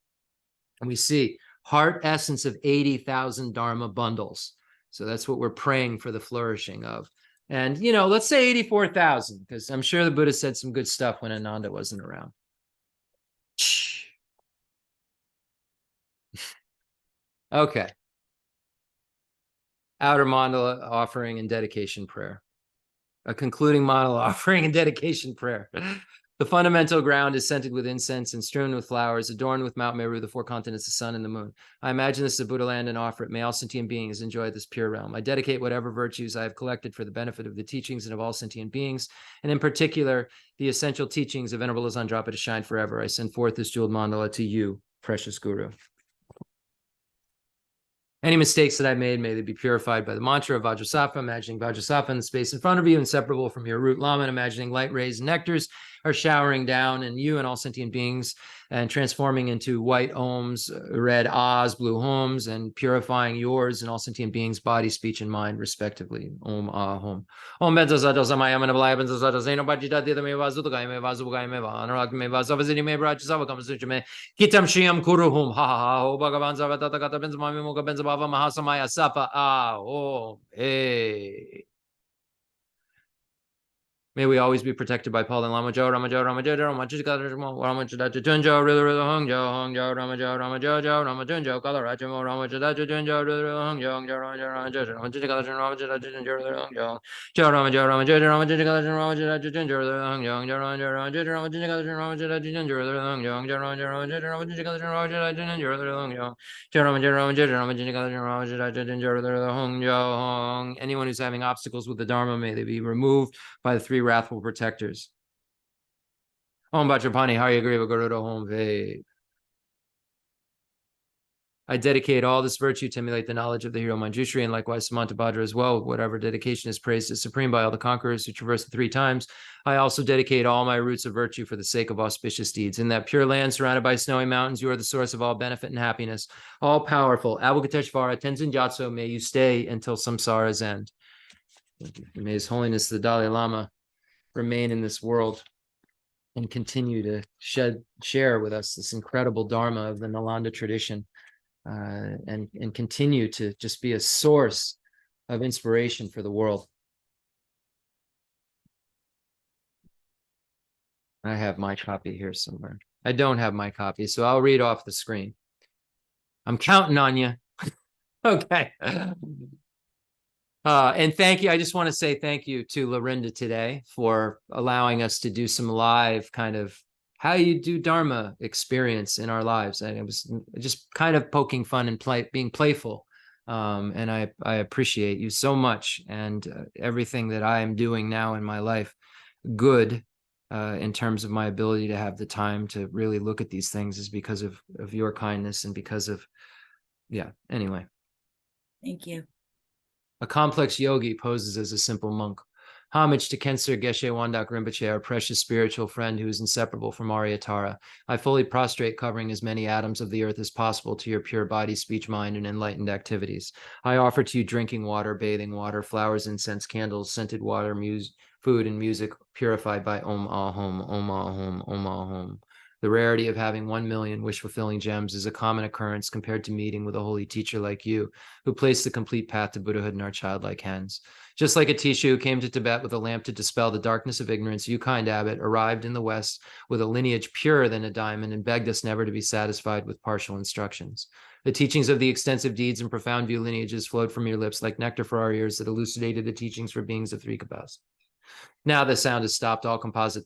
And we see heart essence of 80,000 Dharma bundles. So that's what we're praying for the flourishing of. And, you know, let's say 84,000, because I'm sure the Buddha said some good stuff when Ananda wasn't around. Okay. Outer mandala offering and dedication prayer. A concluding mandala offering and dedication prayer. The fundamental ground is scented with incense and strewn with flowers, adorned with Mount Meru, the four continents, the sun, and the moon. I imagine this is a Buddha land and offer it. May all sentient beings enjoy this pure realm. I dedicate whatever virtues I have collected for the benefit of the teachings and of all sentient beings, and in particular, the essential teachings of Venerable Zandrapa to shine forever. I send forth this jeweled mandala to you, precious Guru. Any mistakes that I made, may they be purified by the mantra of Vajrasattva, imagining Vajrasattva in the space in front of you, inseparable from your root Lama, imagining light rays and nectars are showering down and you and all sentient beings and transforming into white ohms, red ahs, blue homes, and purifying yours and all sentient beings, body, speech, and mind, respectively. Om ah hom. Om benzazato samaya manabalaya benzazato zeno bajidati me vazutukai me vazubukai me anurag me vazavazini me brachasava kamasucha me kitam shiyam kuruhum ha ha ha ho bhagavan zavatata kata benzamami muka benzabava mahasamaya sapa ah om hey. May we always be protected by Paul and Lamajo, Ramajo, Ramajo, Ramachikajo, Ramachajo, Junjo, Rila Hongjo, Hongjo, Ramajo, Ramajo, Ramajunjo, Colorajamo, Ramachajo, Junjo, Rila Hongjo, Ramajo, Ramachikajo, Ramachajo, Junjo, Rila Hongjo, Jo Ramajo, Ramajo, Ramachikajo, Ramachajo, Junjo, Rila Hongjo, Jo Ramajo, Ramachikajo, Ramachajo, Junjo, Rila Hongjo, Jo Ramajo, Ramachikajo, Ramachajo, Junjo, Rila Hongjo, Jo Ramajo, Ramajo, Ramachikajo, Ramachajo, Junjo, Rila Hongjo. Anyone who's having obstacles with the Dharma, may they be removed by the three wrathful protectors. Om Vajrapani Hari Agriva Garuda Om Ve. I dedicate all this virtue to emulate the knowledge of the hero Manjushri, and likewise Samantabhadra as well. Whatever dedication is praised as supreme by all the conquerors who traverse the three times. I also dedicate all my roots of virtue for the sake of auspicious deeds. In that pure land surrounded by snowy mountains, you are the source of all benefit and happiness. All powerful, Avalokiteshvara, Tenzin Gyatso, may you stay until samsara's end. May His Holiness the Dalai Lama remain in this world and continue to share with us this incredible Dharma of the Nalanda tradition, and continue to just be a source of inspiration for the world. I have my copy here somewhere. I don't have my copy, so I'll read off the screen. I'm counting on you. Okay. And thank you. I just want to say thank you to Lorinda today for allowing us to do some live kind of how you do Dharma experience in our lives. And it was just kind of poking fun and being playful. And I appreciate you so much, and everything that I am doing now in my life, good, in terms of my ability to have the time to really look at these things, is because of your kindness and because of, yeah, anyway. Thank you. A complex yogi poses as a simple monk. Homage to Kensur Geshe Wandak Rinpoche, our precious spiritual friend who is inseparable from Aryatara. I fully prostrate, covering as many atoms of the earth as possible to your pure body, speech, mind, and enlightened activities. I offer to you drinking water, bathing water, flowers, incense, candles, scented water, food, and music purified by Om Ahom, Om Ahom, Om Ahom. The rarity of having 1 million wish-fulfilling gems is a common occurrence compared to meeting with a holy teacher like you, who placed the complete path to Buddhahood in our childlike hands. Just like a teacher who came to Tibet with a lamp to dispel the darkness of ignorance, you, kind abbot, arrived in the West with a lineage purer than a diamond and begged us never to be satisfied with partial instructions. The teachings of the extensive deeds and profound view lineages flowed from your lips like nectar for our ears that elucidated the teachings for beings of three capacity. Now the sound has stopped. All composite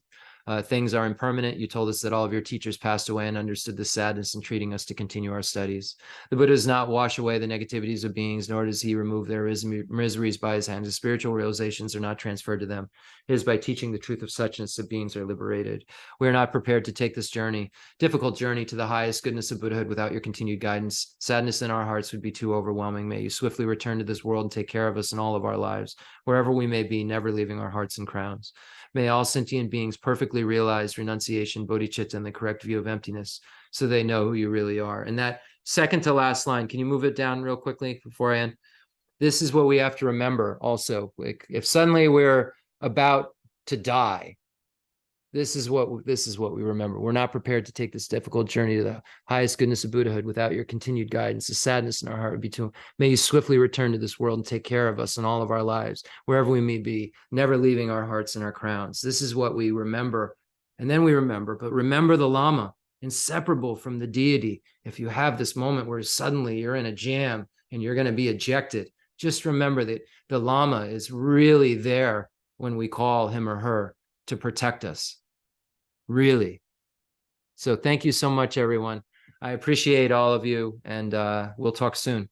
things are impermanent. You told us that all of your teachers passed away and understood the sadness in treating us to continue our studies. The Buddha does not wash away the negativities of beings, nor does he remove their miseries by his hand. His spiritual realizations are not transferred to them. It is by teaching the truth of suchness that beings are liberated. We are not prepared to take this difficult journey to the highest goodness of Buddhahood without your continued guidance. Sadness in our hearts would be too overwhelming. May you swiftly return to this world and take care of us in all of our lives, wherever we may be, never leaving our hearts and crowns. May all sentient beings perfectly realize renunciation, bodhicitta, and the correct view of emptiness, so they know who you really are. And that second to last line, can you move it down real quickly before I end? This is what we have to remember also. Like, if suddenly we're about to die, this is what we remember. We're not prepared to take this difficult journey to the highest goodness of Buddhahood without your continued guidance. The sadness in our heart would be too. May you swiftly return to this world and take care of us in all of our lives, wherever we may be, never leaving our hearts and our crowns. This is what we remember. And then we remember, but remember the Lama, inseparable from the deity. If you have this moment where suddenly you're in a jam and you're going to be ejected, just remember that the Lama is really there when we call him or her to protect us. Really. So thank you so much, everyone. I appreciate all of you, and we'll talk soon.